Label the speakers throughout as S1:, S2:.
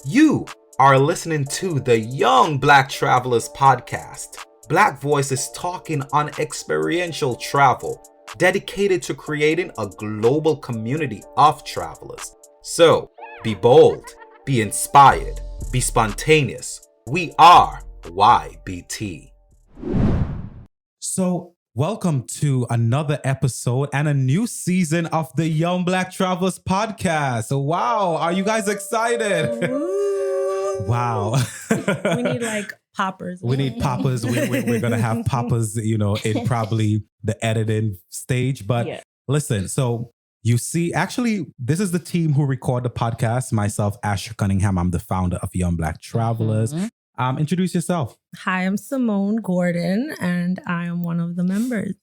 S1: You are listening to the Young Black Travelers podcast. Black voices talking on experiential travel, dedicated to creating a global community of travelers. So, be bold, be inspired, be spontaneous. We are YBT.
S2: So, welcome to another episode and a new season of the Young Black Travelers podcast. Wow, are you guys excited? Wow.
S3: We need like poppers.
S2: We need poppers. We're going to have poppers, in probably the editing stage. But listen, so you see, actually, this is the team who record the podcast. Myself, Asshur Cunningham. I'm the founder of Young Black Travelers. Introduce yourself.
S3: Hi, I'm Simone Gordon, and I am one of the members.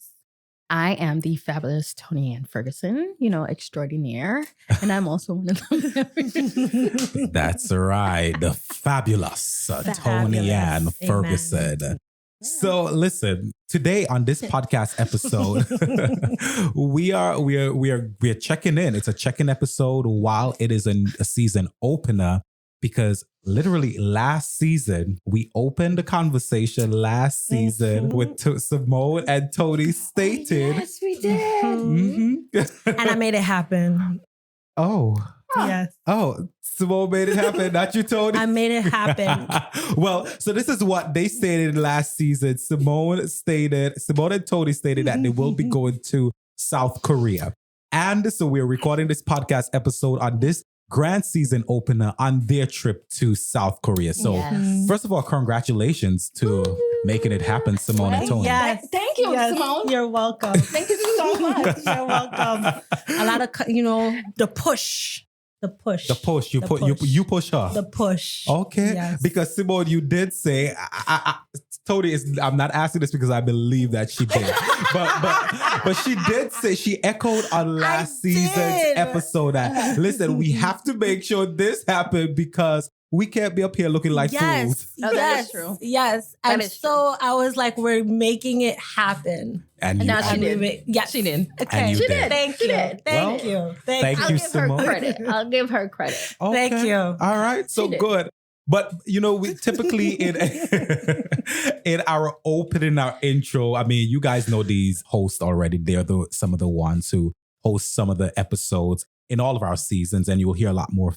S4: I am the fabulous Toni Ann Ferguson, extraordinaire. And I'm also one of the members.
S2: That's right. The fabulous Toni Ann Ferguson.
S3: Amen.
S2: So listen, today on this podcast episode, we are checking in. It's a check-in episode while it is a season opener. Because literally last season, we opened the conversation with Simone and Toni stated.
S4: Yes, we did.
S3: And I made it happen.
S2: Oh.
S3: Yes.
S2: Oh, Simone made it happen, not you, Toni.
S3: I made it happen.
S2: Well, so this is what they stated last season. Simone and Toni stated that they will be going to South Korea. And so we're recording this podcast episode on this grand season opener on their trip to South Korea. So first of all, congratulations to making it happen, Simone and Toni.
S3: Yes.
S4: Thank you, Simone.
S3: You're welcome.
S4: Thank you so much.
S3: You're welcome. A lot of, the push.
S2: You push her.
S3: The push.
S2: Okay.
S3: Yes.
S2: Because Simone, you did say, Toni I'm not asking this because I believe that she did. but she did say, she echoed on last season's episode that, listen, we have to make sure this happened because we can't be up here looking like fools.
S4: Oh, that is true.
S3: Yes.
S4: That
S3: And
S4: is
S3: so I was like, we're making it happen.
S2: And
S4: now she did.
S3: Yes.
S4: She did.
S3: Okay.
S2: And you
S4: She
S2: did.
S4: did.
S3: Thank
S4: She
S3: you.
S4: did.
S3: Thank you.
S2: Thank
S4: I'll
S2: you,
S4: give her
S2: Simone.
S4: credit. I'll give her credit.
S2: Okay.
S3: Thank you.
S2: All right. So
S4: She did.
S2: good. But, we typically in our opening, our intro, I mean, you guys know these hosts already. They're some of the ones who host some of the episodes in all of our seasons, and you'll hear a lot more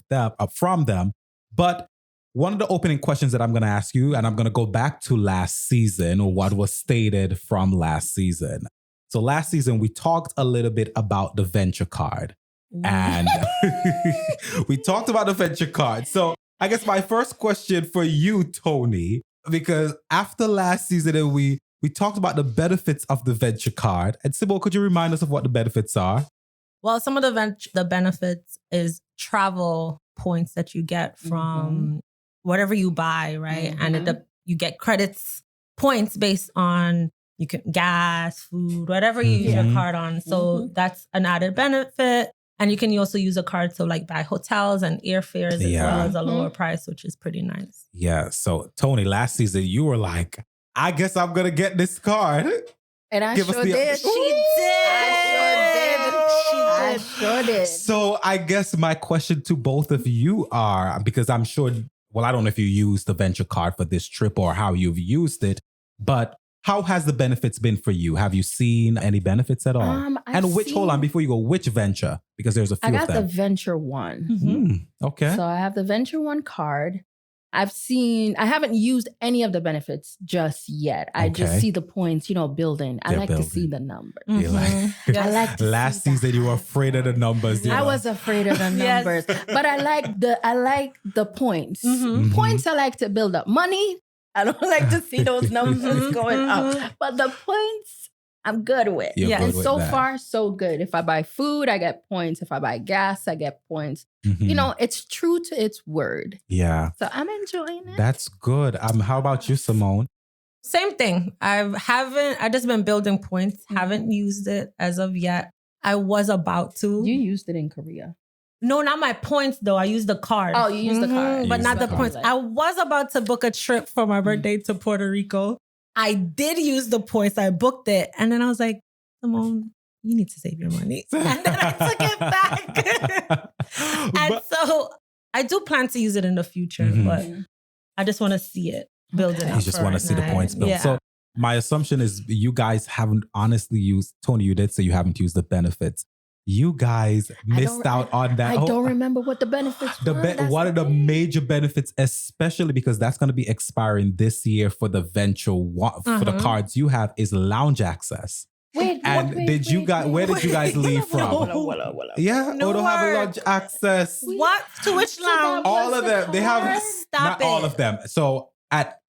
S2: from them. But one of the opening questions that I'm going to ask you, and I'm going to go back to last season, or what was stated from last season. So last season, we talked a little bit about the venture card. And we talked about the venture card. So I guess my first question for you, Toni, because after last season, we talked about the benefits of the venture card. And Simone, could you remind us of what the benefits are?
S3: Well, some of the benefits is travel points that you get from whatever you buy, right? And you get points based on gas, food, whatever you use your card on. So that's an added benefit. And you can also use a card to buy hotels and airfares as well as a lower price, which is pretty nice.
S2: Yeah. So Toni, last season you were like, I guess I'm going to get this card.
S4: And I sure did. I sure did.
S2: So I guess my question to both of you are, because I'm sure, I don't know if you used the venture card for this trip or how you've used it, but how has the benefits been for you? Have you seen any benefits at all? Hold on, before you go, which venture? Because there's a few of them.
S4: I got the Venture One.
S2: Okay.
S4: So I have the Venture One card. I haven't used any of the benefits just yet. I just see the points, building. I like to see the numbers. I like to
S2: last season you were afraid of the numbers.
S4: I was afraid of the numbers, but I like the points. Points I like to build up. Money, I don't like to see those numbers going up. But the points, I'm good with. And so far, so good. If I buy food, I get points. If I buy gas, I get points. It's true to its word.
S2: Yeah.
S4: So I'm enjoying it.
S2: That's good. How about you, Simone?
S3: Same thing. I just been building points. Haven't used it as of yet. I was about to.
S4: You used it in Korea.
S3: No, not my points though. I used the card.
S4: Oh, you used the card.
S3: But not the
S2: card.
S3: points. I was about to book a trip for my birthday to Puerto Rico. I did use the points. I booked it. And then I was like, Simone, you need to save your money. And then I took it back. So I do plan to use it in the future, but I just want to see it building up.
S2: You just want to see the points build.
S3: Yeah.
S2: So my assumption is you guys haven't honestly used, Tony, you did say you haven't used the benefits. You guys missed out on that.
S4: I don't remember what the benefits were.
S2: One of the major benefits, especially because that's going to be expiring this year for the venture, for the cards you have, is lounge access.
S4: Wait,
S2: and where did you guys leave from? Yeah, don't have lounge access.
S3: What? To which lounge?
S2: All of them. They have
S3: Stop
S2: not all of them. So at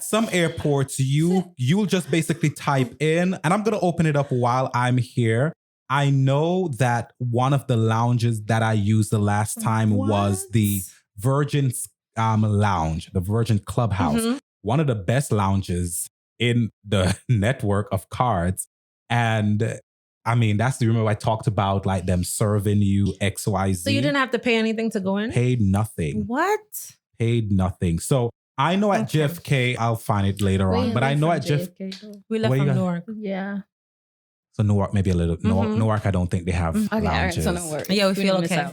S2: some airports, you'll just basically type in, and I'm gonna open it up while I'm here. I know that one of the lounges that I used the last time was the Virgin Lounge, the Virgin Clubhouse. One of the best lounges in the network of cards. And I mean, remember I talked about like them serving you XYZ.
S3: So you didn't have to pay anything to go in?
S2: Paid nothing.
S3: What?
S2: Paid nothing. So I know at JFK, I'll find it later on, but I know at JFK.
S3: We left from Newark.
S4: Yeah.
S2: So Newark, maybe a little. Newark, I don't think they have lounges.
S4: All right, so no worries.
S3: Yeah, we feel okay.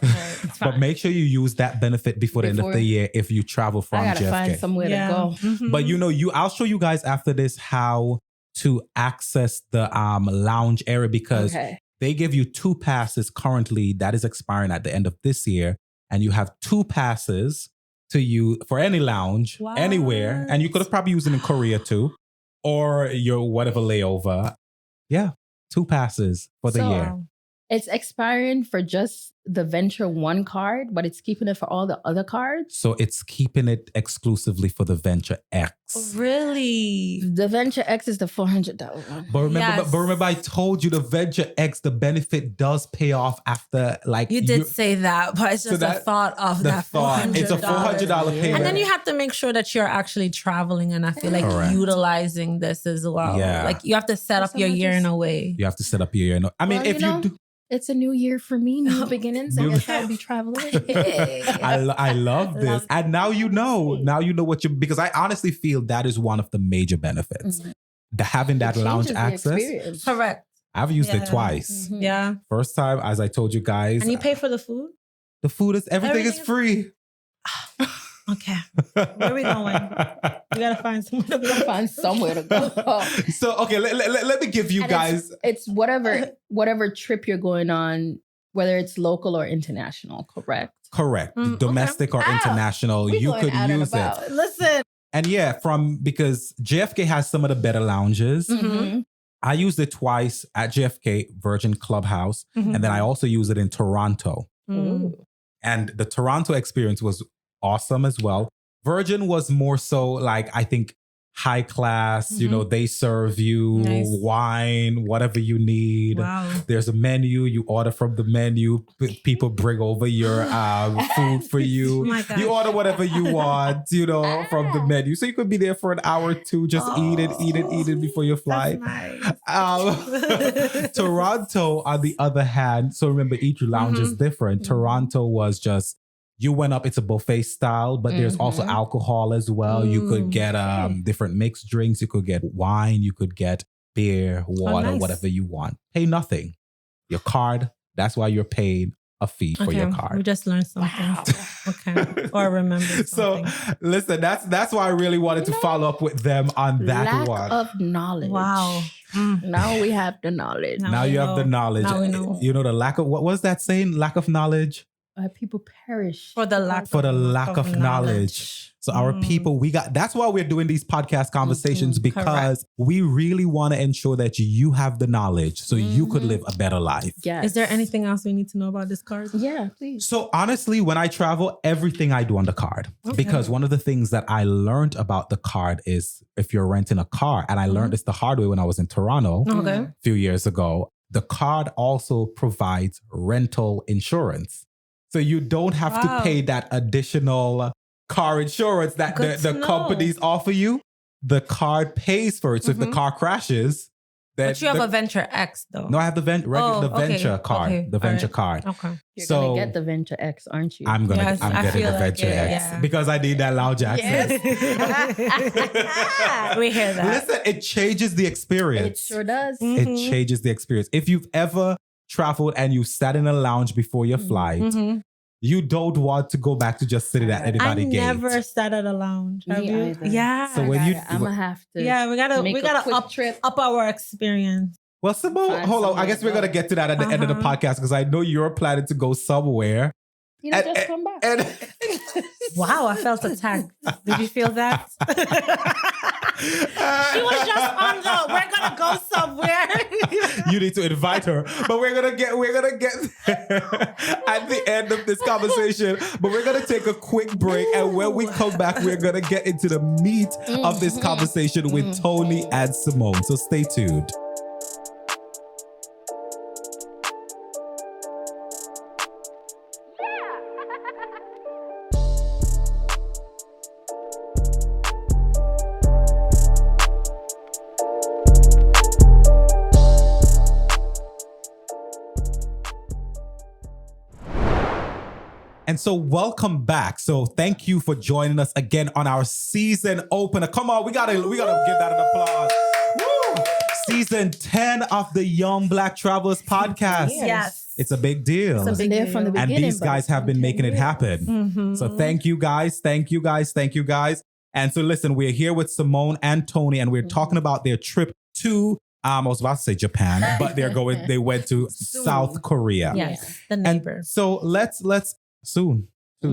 S2: But make sure you use that benefit before the end of the year if you travel from JFK.
S4: I gotta find somewhere to go.
S2: But I'll show you guys after this how to access the lounge area because they give you 2 passes currently that is expiring at the end of this year, and you have 2 passes to use for any lounge anywhere, and you could have probably used it in Korea too, or your whatever layover. Yeah. 2 passes for the year.
S4: It's expiring for just the Venture 1 card, but it's keeping it for all the other cards.
S2: So it's keeping it exclusively for the Venture X.
S3: Really?
S4: The Venture X is the $400 one.
S2: But remember, I told you the Venture X, the benefit does pay off after like
S3: you did say that, but it's just the thought of that $400.
S2: It's a $400 payment.
S3: And then you have to make sure that you're actually traveling, and I feel like utilizing this as well. Yeah. Like you have to set up your year in a way.
S2: You have to set up your year. I mean, if you do.
S4: It's a new year for me, new beginnings. I guess I'll be traveling.
S2: I love this. And now you know. Now you know because I honestly feel that is one of the major benefits. Having that lounge access.
S3: Correct.
S2: I've used it twice.
S3: Yeah.
S2: First time, as I told you guys.
S3: And you pay for the food?
S2: The food is, everything is free.
S3: Okay. Where are we going? We gotta find somewhere to go.
S2: So, okay, let me give you guys.
S4: It's whatever trip you're going on, whether it's local or international, correct?
S2: Correct. Domestic or international, you could use it.
S3: Listen.
S2: And because JFK has some of the better lounges. I used it twice at JFK, Virgin Clubhouse, and then I also used it in Toronto. And the Toronto experience was awesome as well. Virgin was more so like, I think, high class. They serve you wine, whatever you need. Wow. There's a menu. You order from the menu. People bring over your food for you. You order whatever you want, from the menu. So you could be there for an hour or two, just eat it before your flight. Nice. Toronto, on the other hand, so remember, each lounge is different. Toronto was just, you went up, it's a buffet style, but there's also alcohol as well. You could get different mixed drinks. You could get wine. You could get beer, water, whatever you want. Pay nothing. Your card, that's why you're paying a fee for your card.
S3: We just learned something. Wow. Okay. Or remember something.
S2: So listen, that's why I really wanted to follow up with them on that one.
S4: Lack of knowledge.
S3: Wow.
S4: Now we have the knowledge.
S2: Now you have the knowledge.
S3: Now we know.
S2: The lack of, what was that saying? Lack of knowledge?
S4: People perish
S3: for the lack
S2: of knowledge. So our people, that's why we're doing these podcast conversations, because we really want to ensure that you have the knowledge so you could live a better life.
S4: Yes.
S3: Is there anything else we need to know about this card?
S4: Yeah, please.
S2: So honestly, when I travel, everything I do on the card, because one of the things that I learned about the card is if you're renting a car, and I learned this the hard way when I was in Toronto a few years ago, the card also provides rental insurance. So you don't have to pay that additional car insurance that the companies offer you. The card pays for it. So if the car crashes,
S3: but you have a Venture X though.
S2: No, I have the Venture card.
S3: Okay.
S2: The Venture card.
S3: Okay.
S4: You're gonna get the Venture X, aren't you?
S2: I'm getting the Venture X because I need that lounge access.
S3: Yes. We hear that.
S2: Listen, it changes the experience.
S4: It sure does.
S2: It changes the experience. If you've ever traveled and you sat in a lounge before your flight, You don't want to go back to just sitting at anybody's gate.
S3: I never sat at a lounge. Have
S4: Me
S3: you?
S4: either.
S3: Yeah.
S2: So when
S4: I'm gonna have to.
S3: Yeah, we gotta
S4: trip.
S3: up our experience.
S2: Well, Simone, hold on. I guess we're gonna get to that at the end of the podcast because I know you're planning to go somewhere.
S4: Just come back.
S3: Wow, I felt attacked. Did you feel that? She was just on the, we're gonna go somewhere.
S2: You need to invite her. But we're gonna get there at the end of this conversation. But we're gonna take a quick break. And when we come back, we're gonna get into the meat of this conversation with Toni and Simone. So stay tuned. And so welcome back. So thank you for joining us again on our season opener. Come on, we gotta give that an applause. Woo! Season 10 of the Young Black Travelers podcast.
S3: Yes.
S2: It's a big deal.
S4: It's a big deal from the beginning.
S2: And these guys have been making it happen.
S3: Mm-hmm.
S2: So thank you guys. Thank you guys. Thank you guys. And so listen, we're here with Simone and Toni, and we're talking about their trip to I was about to say Japan, but they went to South Korea.
S3: Yes, the neighbor.
S2: And so let's soon.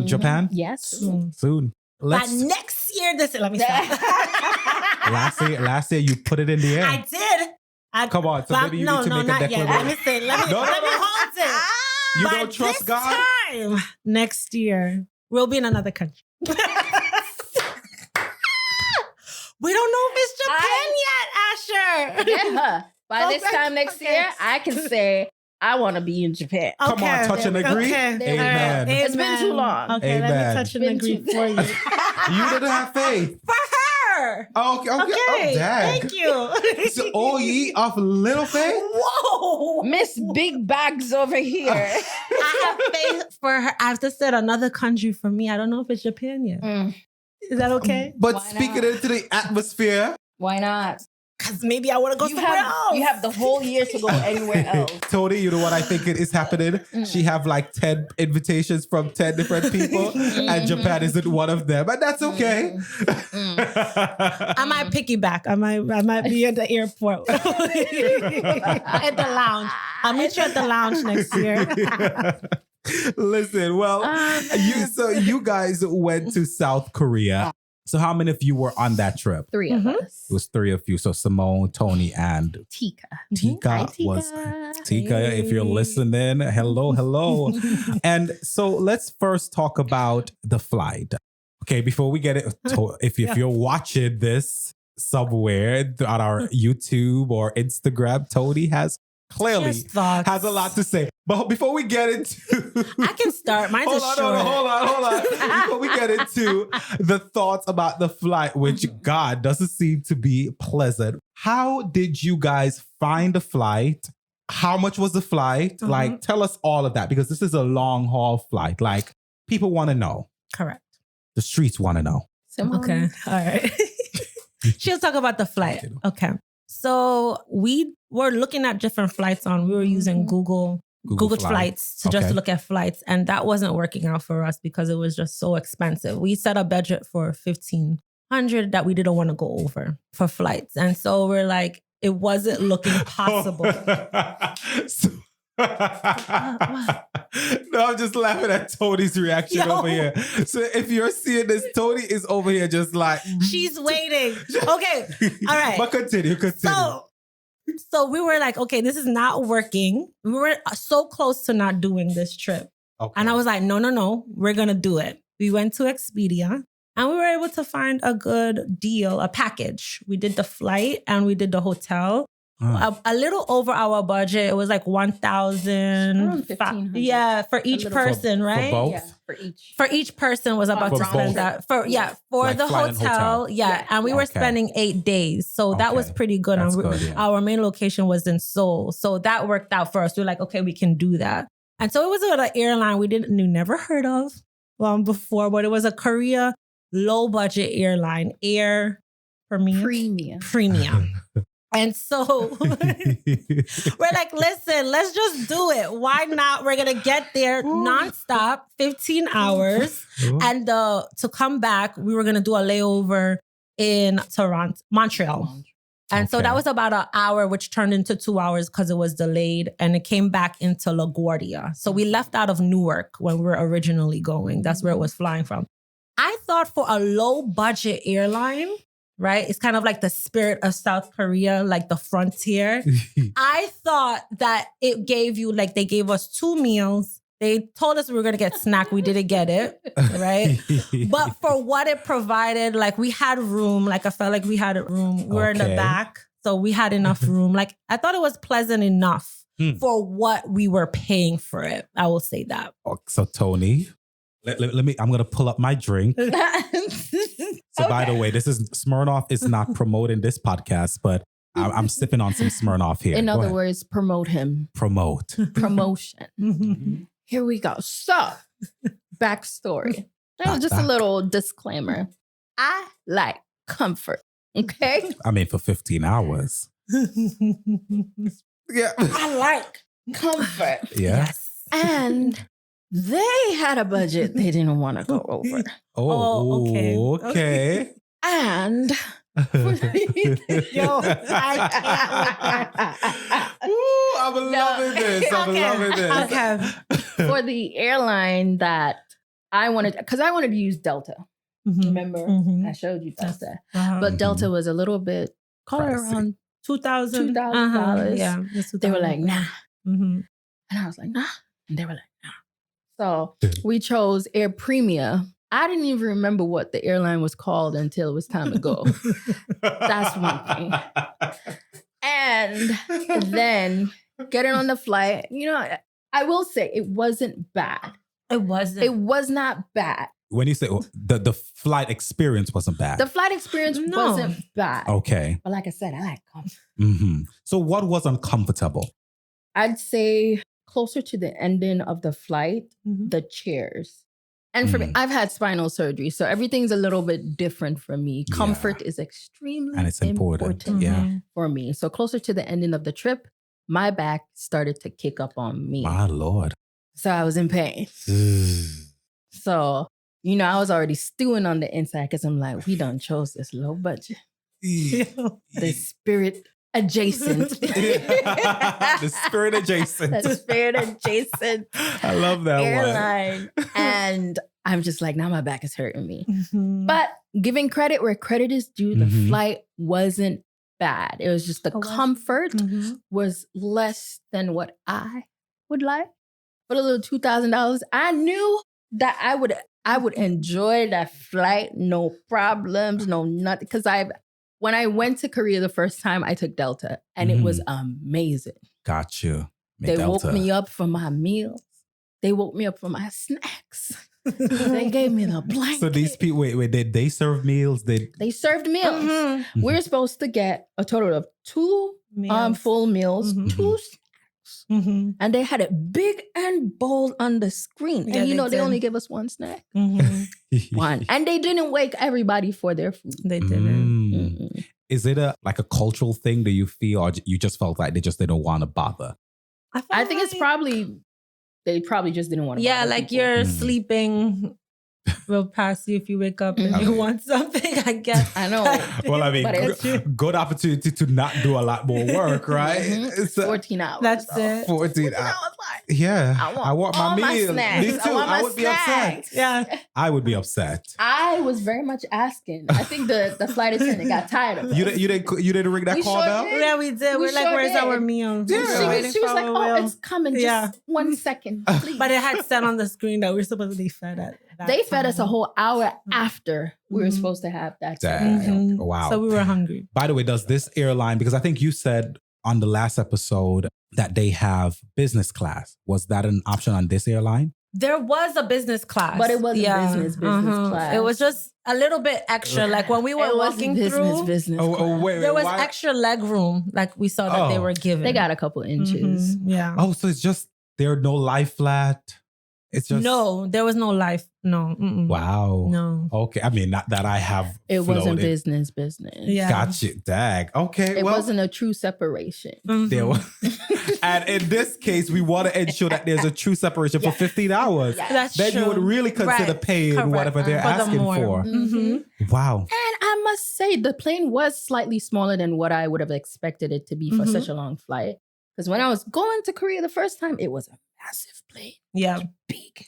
S2: Japan?
S4: Yes.
S2: Soon.
S3: But next year, let me stop.
S2: last year you put it in the air.
S3: I did.
S2: Come on, so maybe you need to make a declaration.
S3: Let me say, let me hold it.
S2: You don't trust God?
S3: Time, next year, we'll be in another country. We don't know if it's Japan yet, Asshur.
S4: Yeah. By this time next year, I can say I want to be in Japan.
S2: Come on, touch and agree.
S3: Okay.
S2: Amen.
S4: It's been too long.
S3: Okay,
S2: Amen.
S3: let me touch and agree for you.
S2: You didn't have faith.
S3: For her.
S2: Okay. Oh, dang.
S3: Thank you.
S2: So, all ye of little faith?
S3: Whoa.
S4: Miss Big Bags over here.
S3: I have faith for her. I have to set another country for me. I don't know if it's Japan yet. Is that okay?
S2: But
S4: Why
S2: speaking
S4: not?
S2: into the atmosphere.
S4: Why not?
S3: Because maybe I want to go somewhere else.
S4: You have the whole year to go anywhere else.
S2: Toni, you know what I think is happening? She have like 10 invitations from 10 different people and Japan isn't one of them. But that's okay.
S3: I might piggyback. I might be at the airport. At the lounge. I'll meet you at the lounge next year.
S2: Listen, well, you guys went to South Korea. So how many of you were on that trip?
S4: 3 of us.
S2: It was 3 of you. So Simone, Toni, and
S4: Tika.
S2: Tika was Tika. If you're listening, hello. And so let's first talk about the flight. Okay, before we get it, if you're watching this somewhere on our YouTube or Instagram, Toni clearly has a lot to say. But before we get into...
S3: I can start. Mine's short.
S2: Hold on. Before we get into the thoughts about the flight, which God doesn't seem to be pleasant. How did you guys find the flight? How much was the flight? Like, tell us all of that because this is a long haul flight. Like, people want to know.
S3: Correct.
S2: The streets want to know.
S3: Okay. All right. She'll talk about the flight. Okay. So we were looking at different flights we were using Google Flights to just look at flights. And that wasn't working out for us because it was just so expensive. We set a budget for $1,500 that we didn't want to go over for flights. And so we're like, it wasn't looking possible.
S2: No, I'm just laughing at Toni's reaction over here. So if you're seeing this, Toni is over here just like...
S3: She's waiting. Okay. All right.
S2: But continue.
S3: So we were like, okay, this is not working. We were so close to not doing this trip. Okay. And I was like, no, we're going to do it. We went to Expedia and we were able to find a good deal, a package. We did the flight and we did the hotel. A little over our budget. It was like 1,000. Yeah, for each person, right?
S2: For both?
S4: Yeah,
S3: for each person was about to spend that. For like the hotel. Yeah. And we were spending 8 days. So that was pretty good.
S2: That's
S3: and
S2: good,
S3: our main location was in Seoul. So that worked out for us. We were like, okay, we can do that. And so it was an airline we never heard of before, but it was a Korea low budget airline, Air Premium. And so we're like, listen, let's just do it. Why not? We're going to get there nonstop, 15 hours. And to come back, we were going to do a layover in Montreal. And so that was about an hour, which turned into 2 hours because it was delayed. And it came back into LaGuardia. So we left out of Newark when we were originally going. That's where it was flying from. I thought for a low budget airline, right? It's kind of like the Spirit of South Korea, like the frontier. I thought that it gave you, like they gave us 2 meals. They told us we were going to get snack. We didn't get it, right? But for what it provided, like we had room. Like I felt like we had a room. We were in the back. So we had enough room. Like I thought it was pleasant enough for what we were paying for it. I will say that.
S2: So Toni, let me, I'm going to pull up my drink. So by the way, this is Smirnoff is not promoting this podcast, but I'm sipping on some Smirnoff here.
S4: In other words, promote him.
S2: Promote.
S4: Promotion. Here we go. So, backstory. Just a little disclaimer. I like comfort. Okay?
S2: I mean, for 15 hours.
S4: Yeah. I like comfort.
S2: Yeah.
S3: Yes.
S4: And they had a budget they didn't want to go over.
S2: Oh, okay.
S4: And
S3: Yo,
S2: I'm loving this. I'm loving this.
S3: Okay.
S4: for the airline that I wanted, because I wanted to use Delta. Remember? I showed you Delta. But Delta was a little bit, call it around $2,000.
S3: Yeah.
S4: They were like, nah. And I was like, nah. And they were like, nah. So we chose Air Premia. I didn't even remember what the airline was called until it was time to go. That's one thing. And then getting on the flight, you know, I will say it wasn't bad.
S3: It wasn't.
S4: It was not bad.
S2: When you say the flight experience wasn't bad.
S4: The flight experience wasn't bad.
S2: Okay.
S4: But like I said, I like comfort.
S2: So what was uncomfortable?
S4: I'd say closer to the ending of the flight, the chairs. And for me, I've had spinal surgery, so everything's a little bit different for me. Comfort is extremely
S2: and it's important.
S4: For me. So closer to the ending of the trip, my back started to kick up on me.
S2: My Lord.
S4: So I was in pain. So, you know, I was already stewing on the inside because I'm like, we done chose this low budget. The Spirit adjacent.
S2: The Spirit adjacent.
S4: The Spirit adjacent.
S2: I love that
S4: airline. And I'm just like, now my back is hurting me. But giving credit where credit is due, the flight wasn't bad. It was just the comfort was less than what I would like. For a little $2,000, I knew that I would enjoy that flight, no problems, no nothing. Because when I went to Korea the first time, I took Delta and it was amazing.
S2: Got you.
S4: They woke me up for my meals. They woke me up for my snacks. They gave me the blanket.
S2: So these people, wait, did they serve meals? They
S4: served meals. We're supposed to get a total of 2 full meals, 2 snacks. And they had it big and bold on the screen. And you know, they only give us 1 snack. One. And they didn't wake everybody for their food.
S3: They didn't.
S2: Is it like a cultural thing? Do you feel, or you just felt like they just didn't want to bother?
S4: I think it's probably, they probably just didn't want to bother
S3: like
S4: people.
S3: you're sleeping. Will pass you if you wake up and you want something, I guess.
S4: I know.
S2: Well, I mean, good opportunity to not do a lot more work, right?
S4: It's 14 hours.
S3: That's it.
S2: 14 hours.
S4: Like,
S2: yeah.
S4: I want my meal.
S2: Me too. I would be upset.
S3: Yeah.
S2: I would be upset.
S4: I was very much asking. I think the flight attendant got tired of it.
S2: You didn't ring that call bell?
S3: Yeah, we did. We're like, where's our meal?
S4: Yeah. She was like, oh, it's coming. Just 1 second, please.
S3: But it had said on the screen that we're supposed to be fed at that
S4: They fed
S3: time.
S4: us a whole hour after we were supposed to have that.
S2: Wow.
S3: So we were hungry.
S2: By the way, does this airline, because I think you said on the last episode that they have business class. Was that an option on this airline?
S3: There was a business class.
S4: But it wasn't business class.
S3: It was just a little bit extra. Like when we were walking through,
S2: wait,
S3: there was extra leg room. Like we saw that they were given.
S4: They got a couple inches.
S3: Yeah.
S2: Oh, so it's just, there are no lie flat. It's just
S3: No, there was no life. No. Mm-mm.
S2: Wow.
S3: No.
S2: Okay. I mean, not that I have.
S4: It wasn't
S2: floated.
S4: business.
S3: Yeah.
S2: Gotcha. Dag. Okay.
S4: It
S2: well,
S4: wasn't a true separation.
S3: Mhm.
S2: there was, and in this case, we want to ensure that there's a true separation for 15 hours.
S4: Yeah.
S3: That's
S2: Then
S3: true.
S2: you would really consider
S3: Right.
S2: paying
S3: Correct.
S2: whatever they're
S3: For the
S2: asking
S3: more.
S2: for.
S3: Mhm.
S2: Wow.
S4: And I must say, the plane was slightly smaller than what I would have expected it to be for
S3: Mhm.
S4: such a long flight. Because when I was going to Korea the first time, it was a massive plane.
S3: Yeah.
S4: Big.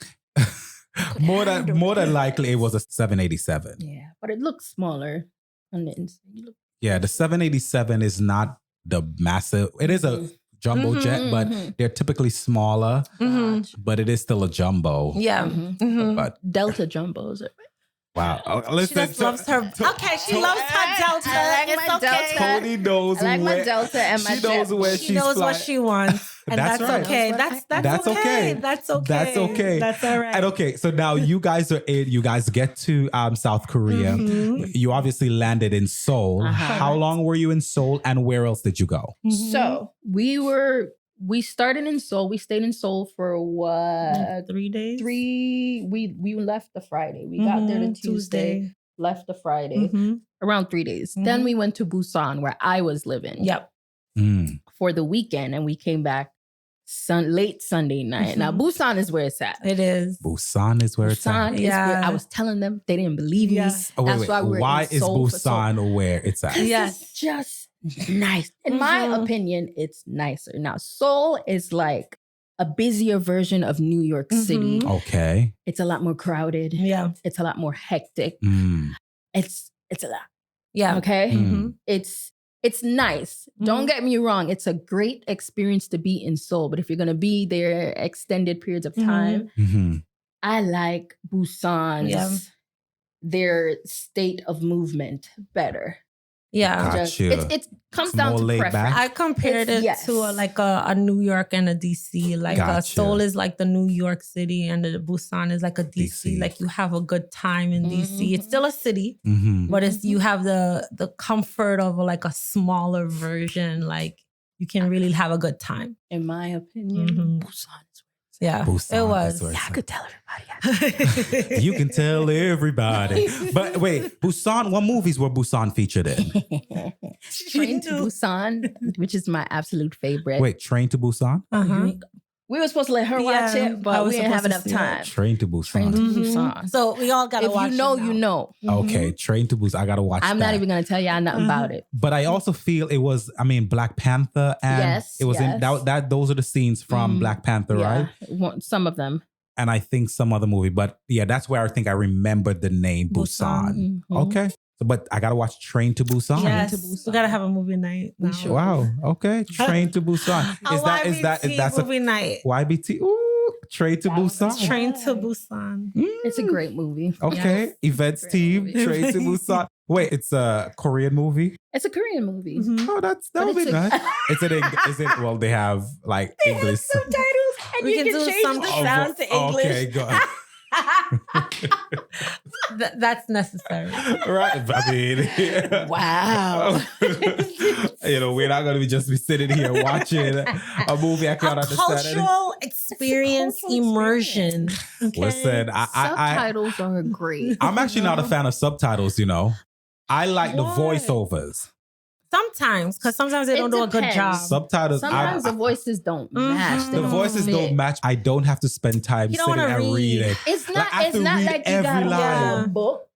S2: More
S4: handle
S2: than
S4: it.
S2: likely, it was a 787.
S4: Yeah. But it looks smaller on the inside. You look-
S2: Yeah, the 787 is not the massive. It is a jumbo
S3: Mhm,
S2: jet, but
S4: mhm.
S2: they're typically smaller.
S3: Mhm.
S2: But it is still a jumbo.
S3: Yeah.
S4: Mhm.
S3: Mhm.
S2: But
S4: Delta jumbos.
S2: wow,
S3: She
S2: listen,
S3: just loves her. Okay, she loves her Delta.
S4: I like
S3: It's
S4: my
S3: okay.
S4: Delta.
S2: Tony knows
S4: I like my
S2: where
S4: Delta and my
S2: she knows
S4: jet.
S2: where
S3: She
S2: she's
S3: knows what
S2: flying.
S3: she wants. And
S2: That's
S3: that's,
S2: right.
S3: okay.
S4: That's
S2: That's
S3: okay.
S2: okay.
S3: That's okay.
S2: That's okay.
S3: That's all right.
S2: And okay, so now you guys are in. You guys get to South Korea.
S3: Mhm.
S2: You obviously landed in Seoul.
S4: Uh-huh.
S2: How long were you in Seoul, and where else did you go?
S3: Mhm.
S4: So we started in Seoul. We stayed in Seoul for what?
S3: 3 days.
S4: We left the Friday. We got there the
S3: Mhm.
S4: Tuesday, left the Friday,
S3: Mhm.
S4: around 3 days. Then
S3: Mhm.
S4: we went to Busan, where I was living,
S3: Yep.
S2: Mm.
S4: for the weekend, and we came back late Sunday night. Now
S3: Mhm.
S4: Busan is where it's at.
S3: It is.
S2: Busan is where it's at.
S4: Busan is where
S3: Yeah.
S4: I was telling them, they didn't believe
S3: Yeah.
S4: me.
S2: Oh,
S4: That's
S2: wait.
S4: why we're
S2: Why
S4: in
S2: is
S4: Seoul for Seoul.
S2: Busan where it's at?
S3: Yes.
S4: It's just nice. In my
S3: Mhm.
S4: opinion, it's nicer. Now, Seoul is like a busier version of New York City.
S3: Mhm.
S2: Okay.
S4: It's a lot more crowded.
S3: Yeah.
S4: It's a lot more hectic.
S2: Mm.
S4: It's a lot.
S3: Yeah.
S4: Okay.
S2: Mm.
S3: Mhm.
S4: It's nice. Don't
S3: Mhm.
S4: get me wrong. It's a great experience to be in Seoul. But if you're gonna be there extended periods of
S3: Mhm.
S4: time,
S2: Mhm.
S4: I like Busan's
S3: Yeah.
S4: their state of movement better.
S3: Yeah.
S2: Gotcha.
S4: It comes
S2: It's
S4: down
S2: more
S4: to
S2: laid
S4: preference.
S2: back.
S3: I compared it
S4: Yes.
S3: to a New York and a DC. Like
S2: Gotcha.
S3: Seoul is like the New York city, and the Busan is like a DC.
S2: DC.
S3: Like you have a good time in DC. It's still a city,
S2: Mhm.
S3: but it's you have the comfort of like a smaller version. Like you can really have a good time.
S4: In my opinion,
S3: Mhm.
S4: Busan is
S3: Yeah,
S2: Busan
S3: it
S2: is
S3: was.
S2: where
S4: where
S2: it's
S4: I could tell everybody.
S2: You can tell everybody. But wait, Busan, what movies were Busan featured in?
S4: Train to Busan, which is my absolute favorite.
S2: Wait, Train to Busan?
S3: Uh-huh.
S4: We were supposed to let her watch
S3: Yeah,
S4: it,
S3: I
S4: but
S3: was
S4: we didn't have
S3: supposed to
S4: enough
S3: see it.
S4: time.
S2: Train to Busan.
S4: Train to
S3: Mhm.
S4: Busan.
S3: So we all gotta
S4: If
S3: watch.
S4: you know,
S3: it now.
S4: you know.
S2: Okay, Train to Busan. I gotta watch
S4: I'm
S2: that.
S4: not even gonna tell y'all nothing about it.
S2: But I also feel it was, Black Panther, and
S4: Yes,
S2: it was in
S4: yes.
S2: that. Those are the scenes from
S4: Mhm.
S2: Black Panther, right?
S4: Some of them.
S2: And I think some other movie, but yeah, that's where I think I remembered the name Busan.
S4: Mhm.
S2: Okay, so, but I gotta watch Train to Busan.
S3: Yes,
S4: to Busan.
S3: we gotta have a movie night.
S4: We
S3: now.
S4: should.
S2: Wow. Okay, Train to Busan.
S3: A YBT
S2: That's a
S3: movie night.
S2: YBT? Ooh, Train to Busan.
S3: Train to Busan.
S4: It's a great movie.
S2: Okay,
S3: Yes.
S2: events
S4: Great
S2: team,
S4: movie.
S2: Train to Busan. Wait, it's a Korean movie.
S4: It's a Korean movie.
S3: Mhm.
S2: Oh, that
S4: But
S2: would be
S4: it's a-
S2: nice. Is it? Well, they have like
S4: They have
S2: English.
S4: subtitles, and
S3: We
S4: you
S3: can
S4: can
S3: do
S4: change
S3: some
S4: the
S2: Oh,
S4: sound to English.
S2: Okay, go.
S3: That's necessary.
S2: Right. I mean,
S4: Wow.
S2: we're not gonna just be sitting here watching a movie I can't
S3: A
S2: understand.
S3: cultural experience,
S4: cultural
S3: immersion. Okay?
S2: Listen,
S4: Subtitles are great.
S2: I'm actually not a fan of subtitles. I like the
S3: Why?
S2: voiceovers.
S3: Sometimes, because sometimes they
S4: It
S3: don't do a good
S4: depends.
S3: job.
S2: Subtitles.
S4: Sometimes the voices don't match.
S3: Mhm.
S4: They
S2: the
S4: don't
S2: voices
S4: fit.
S2: don't match. I don't have to spend time
S3: You don't
S2: sitting
S3: wanna
S2: and
S3: read.
S2: reading.
S4: It's
S2: Like,
S4: not.
S2: I have
S4: It's
S2: to
S4: not
S2: read
S4: like you
S2: every
S4: got
S3: line.
S4: a book.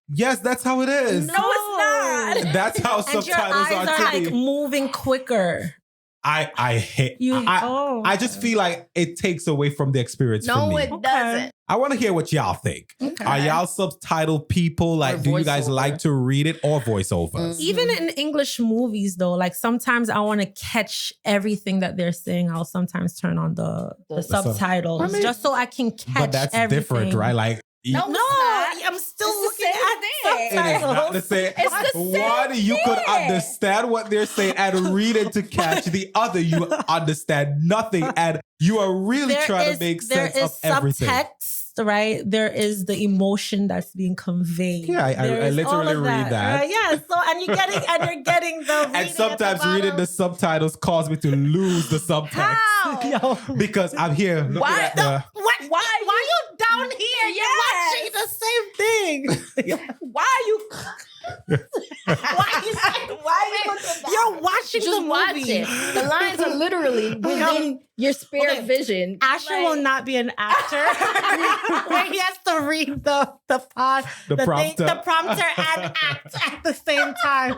S2: Yes, that's how it is.
S3: No, it's not.
S2: That's how
S3: And your
S2: subtitles
S3: eyes
S2: are
S3: are
S2: to
S3: like
S2: me.
S3: moving quicker.
S2: I hate.
S3: You.
S2: I just feel like it takes away from the experience for
S4: No,
S2: me.
S4: it
S3: Okay.
S4: doesn't.
S2: I want to hear what y'all think.
S4: Okay.
S2: Are y'all subtitle people? Like,
S4: Or
S2: do you guys
S4: voiceover.
S2: like to read it or voiceovers?
S3: Even in English movies, though, like sometimes I want to catch everything that they're saying. I'll sometimes turn on the subtitles
S2: I mean,
S3: just so I can catch
S2: But that's
S3: everything.
S2: different, right? Like,
S4: No,
S3: No, I'm still
S4: It's the
S3: looking
S4: same
S3: at
S4: thing.
S2: it is not the
S3: subtitles.
S2: same.
S4: It's the same
S2: One, you could
S4: thing.
S2: understand what they're saying and read it to catch. The other, you understand nothing, and you are really trying to make sense of everything.
S3: Subtext, right? There is the emotion that's being conveyed.
S2: Yeah, I
S3: There is
S2: literally
S3: all of
S2: read that.
S3: Right? Yeah. So and you're getting the
S2: And
S3: reading
S2: sometimes
S3: at the
S2: reading the
S3: bottom.
S2: subtitles cause me to lose the subtext
S4: How?
S3: Yo.
S2: because I'm here looking
S4: Why?
S2: at the.
S3: What? Why you down here? You're watching the same thing. Why are you? You're watching
S4: Just
S3: the
S4: watch
S3: movie.
S4: it. The lines are literally within your spare vision.
S3: Asher will not be an actor where he has to read the prompter and act at the same time.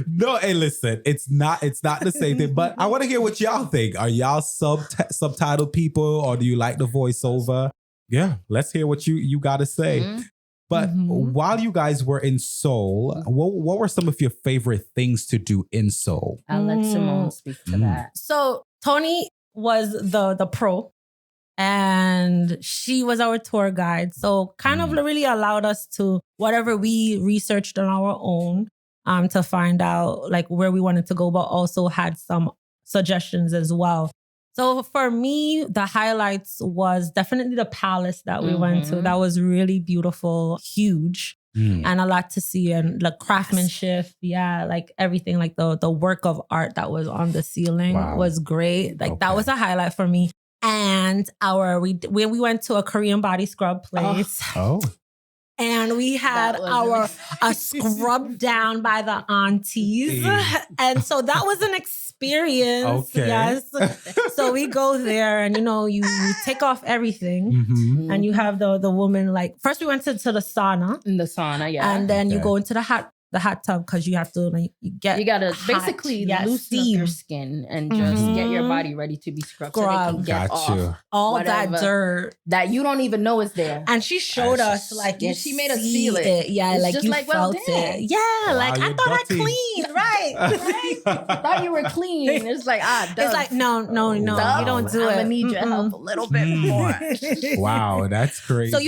S2: No, hey, listen, it's not the same thing. But I want to hear what y'all think. Are y'all subtitled people, or do you like the voiceover? Yeah, let's hear what you got to say.
S4: Mm-hmm.
S2: But while you guys were in Seoul, what were some of your favorite things to do in Seoul?
S4: I'll let Simone speak to that.
S3: So Toni was the pro, and she was our tour guide. So kind of really allowed us to, whatever we researched on our own, to find out like where we wanted to go, but also had some suggestions as well. So for me, the highlights was definitely the palace that we went to. That was really beautiful, huge, and a lot to see. And the craftsmanship, like everything, like the work of art that was on the ceiling was great. Like that was a highlight for me. And we went to a Korean body scrub place. And we had a scrub down by the aunties. And so that was an experience.
S2: Okay.
S3: Yes. So we go there and, you take off everything and you have the woman, like, first we went to the sauna.
S4: In the sauna, yeah.
S3: And then you go into the hot tub because you have to, like, you gotta
S4: basically loosen up your skin and just get your body ready to be scrubbed. So they can get off
S3: all that dirt
S4: that you don't even know is there.
S3: And she showed us, like,
S4: she made us feel it.
S3: Yeah,
S4: it's
S3: like
S4: just
S3: you
S4: like,
S3: felt it. Yeah, like I thought I cleaned, right?
S4: I thought you were clean. It's like,
S3: it's like, no, you don't do it.
S4: I'm gonna need your help a little bit more.
S2: Wow, that's crazy.
S3: So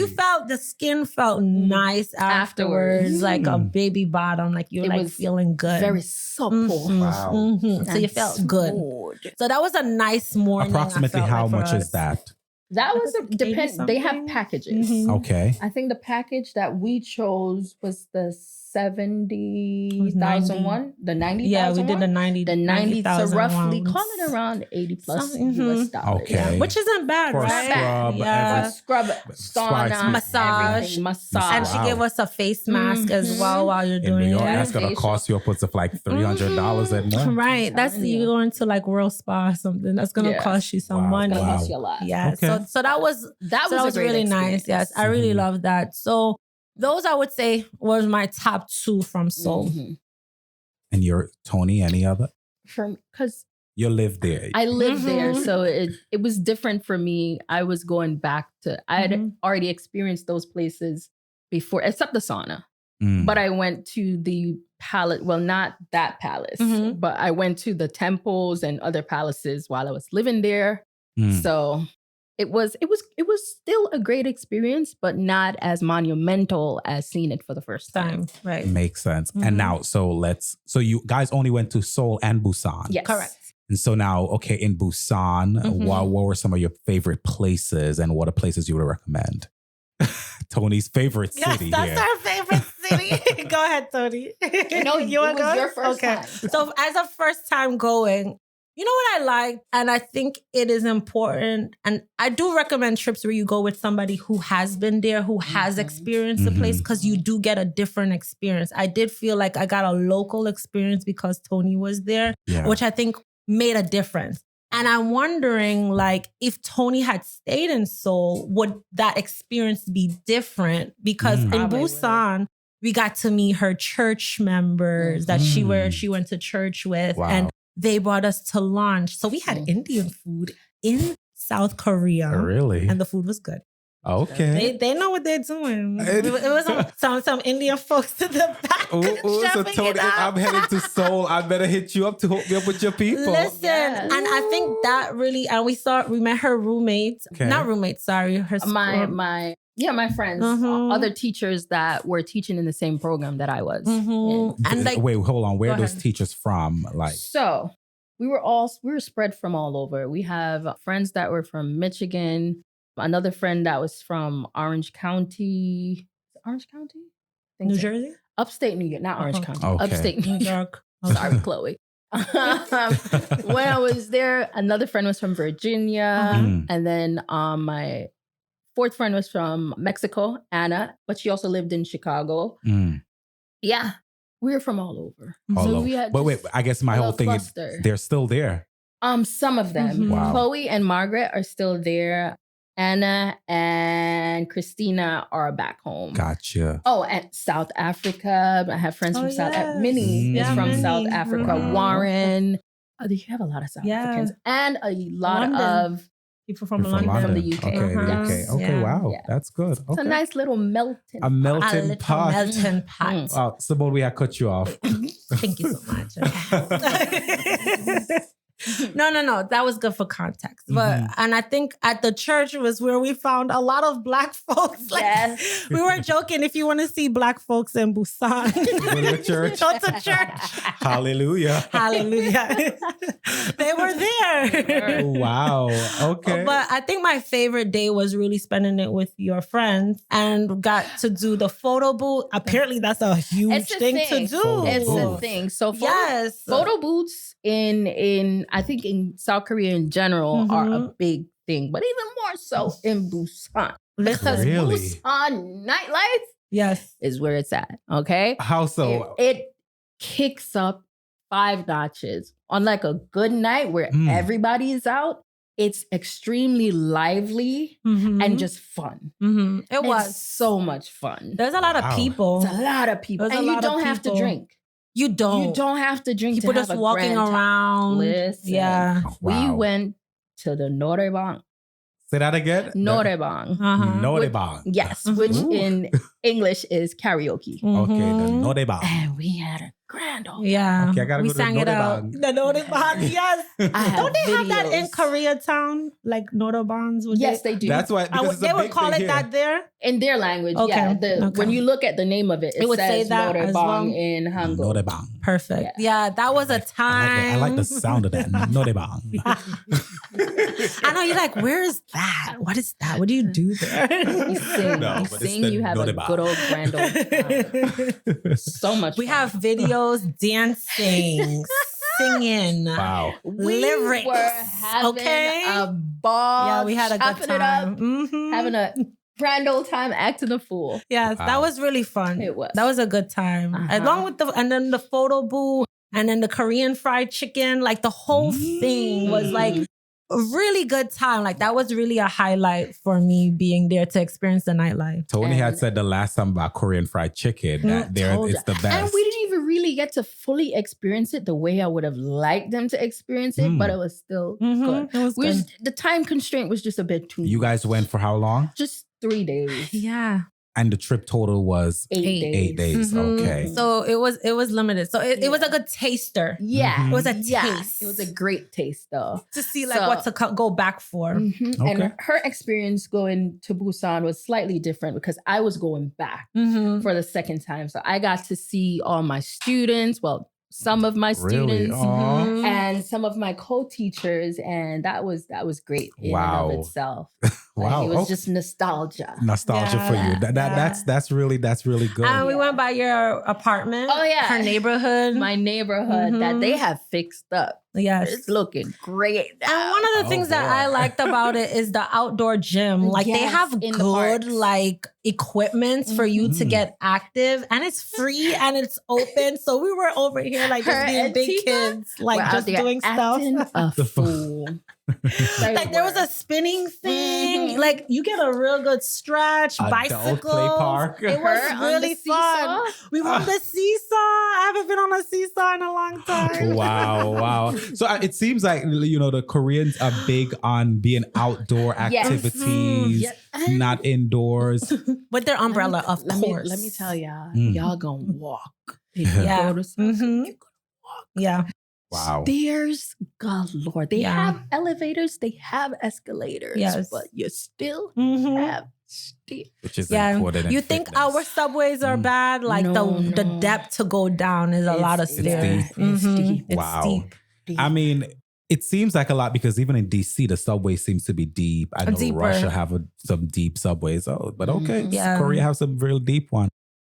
S3: the skin felt nice afterwards, like a baby bottom, like you're like feeling good.
S4: Very supple.
S2: Wow.
S3: So you felt good. So that was a nice morning.
S2: Approximately how much is that?
S4: That was they have packages.
S2: Okay.
S4: I think the package that we chose was the 70,000 one, the 90,000.
S3: Yeah, we did the 90.
S4: The 90, so roughly
S3: ones.
S4: call it around 80 plus US dollars.
S2: Okay,
S3: yeah, which isn't bad,
S2: for
S3: right?
S4: Scrub, sauna,
S3: massage,
S4: massage,
S3: and she gave us a face mask as well while you're doing it.
S2: That's gonna cost you upwards of like $300 and more.
S3: Right, that's you going to like World Spa or something. That's gonna cost you some money.
S4: Cost you a lot.
S3: Yeah,
S2: okay.
S3: so that was really nice. Yes, I really love that. So those, I would say, was my top two from Seoul.
S2: And your Toni, any other?
S4: Because
S2: you lived there.
S4: I lived there, so it was different for me. I was going back to, I had already experienced those places before, except the sauna. But I went to the palace, well, not that palace, but I went to the temples and other palaces while I was living there. So it was still a great experience, but not as monumental as seeing it for the first time.
S3: Right.
S2: Makes sense. And now, so you guys only went to Seoul and Busan.
S4: Yes.
S3: Correct.
S2: And so now, okay, in Busan, what were some of your favorite places, and what are places you would recommend? Toni's favorite city.
S3: Yes, that's our favorite city. Go ahead, Toni.
S4: You want to go? Your first time.
S3: So as a first time going, you know what I like? And I think it is important. And I do recommend trips where you go with somebody who has been there, who has experienced the place, because you do get a different experience. I did feel like I got a local experience because Toni was there, which I think made a difference. And I'm wondering, like, if Toni had stayed in Seoul, would that experience be different? Because in Busan, we got to meet her church members that she went to church with. Wow. And they brought us to lunch. So we had Indian food in South Korea.
S2: Really?
S3: And the food was good.
S2: Okay.
S3: They know what they're doing. It was some Indian folks in the back.
S2: So Toni, if I'm headed to Seoul, I better hit you up to hook me up with your people.
S3: Listen, and I think that really, and we met her roommates. Not roommates, sorry. Her
S4: my friends, other teachers that were teaching in the same program that I was.
S2: And like, wait, hold on. Where are those teachers from? Like,
S4: so we were spread from all over. We have friends that were from Michigan, another friend that was from Orange County. Orange County?
S3: New Jersey?
S4: Upstate New York, not Orange County.
S2: Okay.
S4: Upstate New York. Sorry, Chloe. When I was there, another friend was from Virginia. And then my fourth friend was from Mexico, Anna, but she also lived in Chicago. Yeah, we were from all over.
S2: We had but wait, I guess my whole thing is they're still there.
S4: Some of them. Wow. Chloe and Margaret are still there. Anna and Christina are back home.
S2: Gotcha.
S4: Oh, and South Africa. I have friends from South Africa. Minnie is from South Africa. Warren. You have a lot of South Africans. And a lot of people from London. From the UK.
S2: Okay, wow. Yeah. That's good. Okay.
S4: It's a nice little melting pot.
S2: A melting pot.
S3: Melting pot.
S2: Oh, Simone, we had cut you off.
S3: Thank you so much. No. That was good for context. But and I think at the church was where we found a lot of Black folks. Like, we were joking, if you want to see Black folks in Busan,
S2: go to church.
S3: Go to church.
S2: Hallelujah.
S3: Hallelujah. They were there.
S2: Wow. Okay.
S3: But I think my favorite day was really spending it with your friends and got to do the photo booth. Apparently that's a huge thing to do.
S4: It's a thing. So photo booths in I think in South Korea in general are a big thing, but even more so in Busan. Because Busan nightlife is where it's at. Okay.
S2: How so?
S4: It kicks up 5 notches. On like a good night where everybody is out, it's extremely lively and just fun.
S3: It was
S4: so much fun.
S3: There's a lot of people.
S4: It's a lot of people. And you don't have to drink.
S3: You don't.
S4: You don't have to drink.
S3: People
S4: to
S3: just walking around.
S4: Listen, we went to the Norebang.
S2: Say that again?
S4: Norebang.
S2: Norebang.
S4: Yes, which in English is karaoke.
S2: Okay, the Norebang.
S4: And we had a grand old
S3: Okay, I gotta
S2: we
S3: go sang to the it out. The Norebang, yes. Don't they have that in Koreatown? Like Norebangs?
S4: Yes, they do.
S2: That's why
S3: they would call it that there?
S4: In their language, When you look at the name of it, it would say that Norebang in Hangul.
S2: Norebang.
S3: Perfect. Yeah, that was a time.
S2: I like the sound of that. Norebang.
S3: I know, you're like, where is that? What is that? What do you do there?
S4: You sing, you have Norebang. A good old grand old time. So much
S3: We have videos, dancing, singing.
S2: Wow.
S4: Lyrics. We were having a ball.
S3: Yeah, we had a good time.
S4: Having a grand old time acting a fool.
S3: Yes, that was really fun.
S4: It was.
S3: That was a good time. Along with and then the photo booth and then the Korean fried chicken, like the whole thing was like a really good time. Like that was really a highlight for me being there to experience the nightlife.
S2: Tony had said the last time about Korean fried chicken that it's the best.
S4: And we didn't even really get to fully experience it the way I would have liked them to experience it, but it was still good.
S3: It was good.
S4: The time constraint was just a bit too
S2: You guys went for how long?
S4: Just 3 days.
S3: Yeah.
S2: And the trip total was
S4: 8 days.
S2: Okay.
S3: So it was limited. So it was a good taster.
S4: Yeah.
S3: It was a taste.
S4: It was a great taste though.
S3: To see like what to go back for.
S2: Okay.
S4: And her experience going to Busan was slightly different because I was going back for the second time. So I got to see all my students. Well, some of my students and some of my co-teachers, and that was great in and of itself. It was just nostalgia.
S2: Nostalgia for you. That's really good.
S3: And we went by your apartment.
S4: Oh yeah,
S3: her neighborhood,
S4: my neighborhood that they have fixed up.
S3: Yes,
S4: it's looking great now.
S3: And one of the things that I liked about it is the outdoor gym. Like they have good like equipment for you to get active, and it's free and it's open. So we were over here like just being big kids, like just doing stuff.
S4: A fool.
S3: Like there was a spinning thing. Like you get a real good stretch. Bicycles.
S2: Play park.
S3: It was really fun. We were on the seesaw. I haven't been on a seesaw in a long time.
S2: Wow. So it seems like, the Koreans are big on being outdoor activities, not indoors.
S3: With their umbrella, of course.
S4: Let me tell y'all, y'all gonna walk.
S3: You're gonna walk. Yeah.
S2: Wow.
S4: Stairs galore. They have elevators, they have escalators, but you still have stairs.
S2: Which is important.
S3: You think our subways are bad? Like the depth to go down is a lot of stairs.
S4: It's deep.
S2: Wow. I mean, it seems like a lot because even in DC, the subway seems to be deep. I know
S3: deeper.
S2: Russia have some deep subways. But okay, Korea have some real deep one.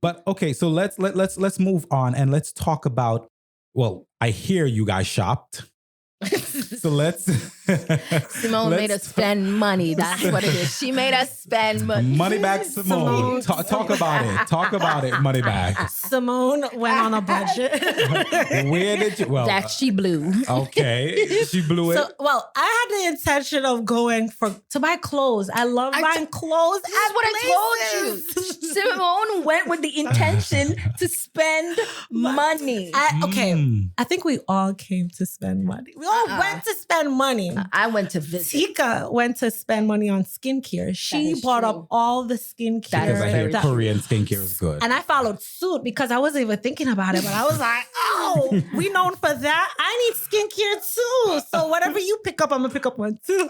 S2: But okay, so let's move on and let's talk about well, I hear you guys shopped. So let's
S4: Simone made us spend money. That's what it is. She made us spend money.
S2: Money back, Simone. Talk about it. Talk about it. Money back.
S3: Simone went on a budget.
S2: Where did you? Well,
S4: That she blew.
S2: okay, she blew it.
S3: So, well, I had the intention of going to buy clothes. I love buying clothes.
S4: This is what I told you. Simone went with the intention to spend money.
S3: I think we all came to spend money. We all went to spend money.
S4: I went to visit.
S3: Tika went to spend money on skincare. She bought up all the skincare.
S2: Because I hear Korean skincare is good.
S3: And I followed suit because I wasn't even thinking about it. But I was like, oh, we known for that. I need skincare too. So whatever you pick up, I'm going to pick up one too.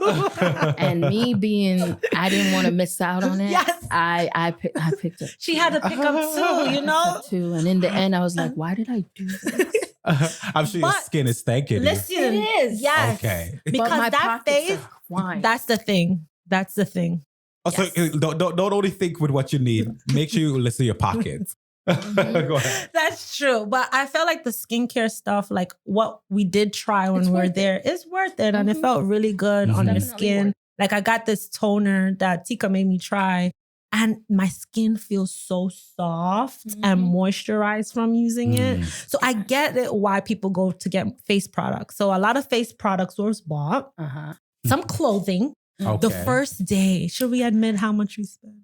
S4: And me being, I didn't want to miss out on it.
S3: Yes.
S4: I picked up.
S3: She had to pick up too, you know?
S4: Too. And in the end, I was like, why did I do this?
S2: I'm sure your skin is thanking you.
S3: Listen,
S4: It is.
S3: yes.
S2: Okay.
S3: Because
S4: But my
S3: that
S4: pockets
S3: face,
S4: are crying.
S3: that's the thing. That's the thing.
S2: Also, don't only think with what you need. Make sure you listen to your pockets. Go ahead.
S3: That's true. But I felt like the skincare stuff, like what we did try when we were there, is worth it. And it felt really good on your skin. Like I got this toner that Tika made me try. And my skin feels so soft and moisturized from using it. So I get it why people go to get face products. So a lot of face products was bought. Some clothing.
S2: Okay.
S3: The first day. Should we admit how much we spent?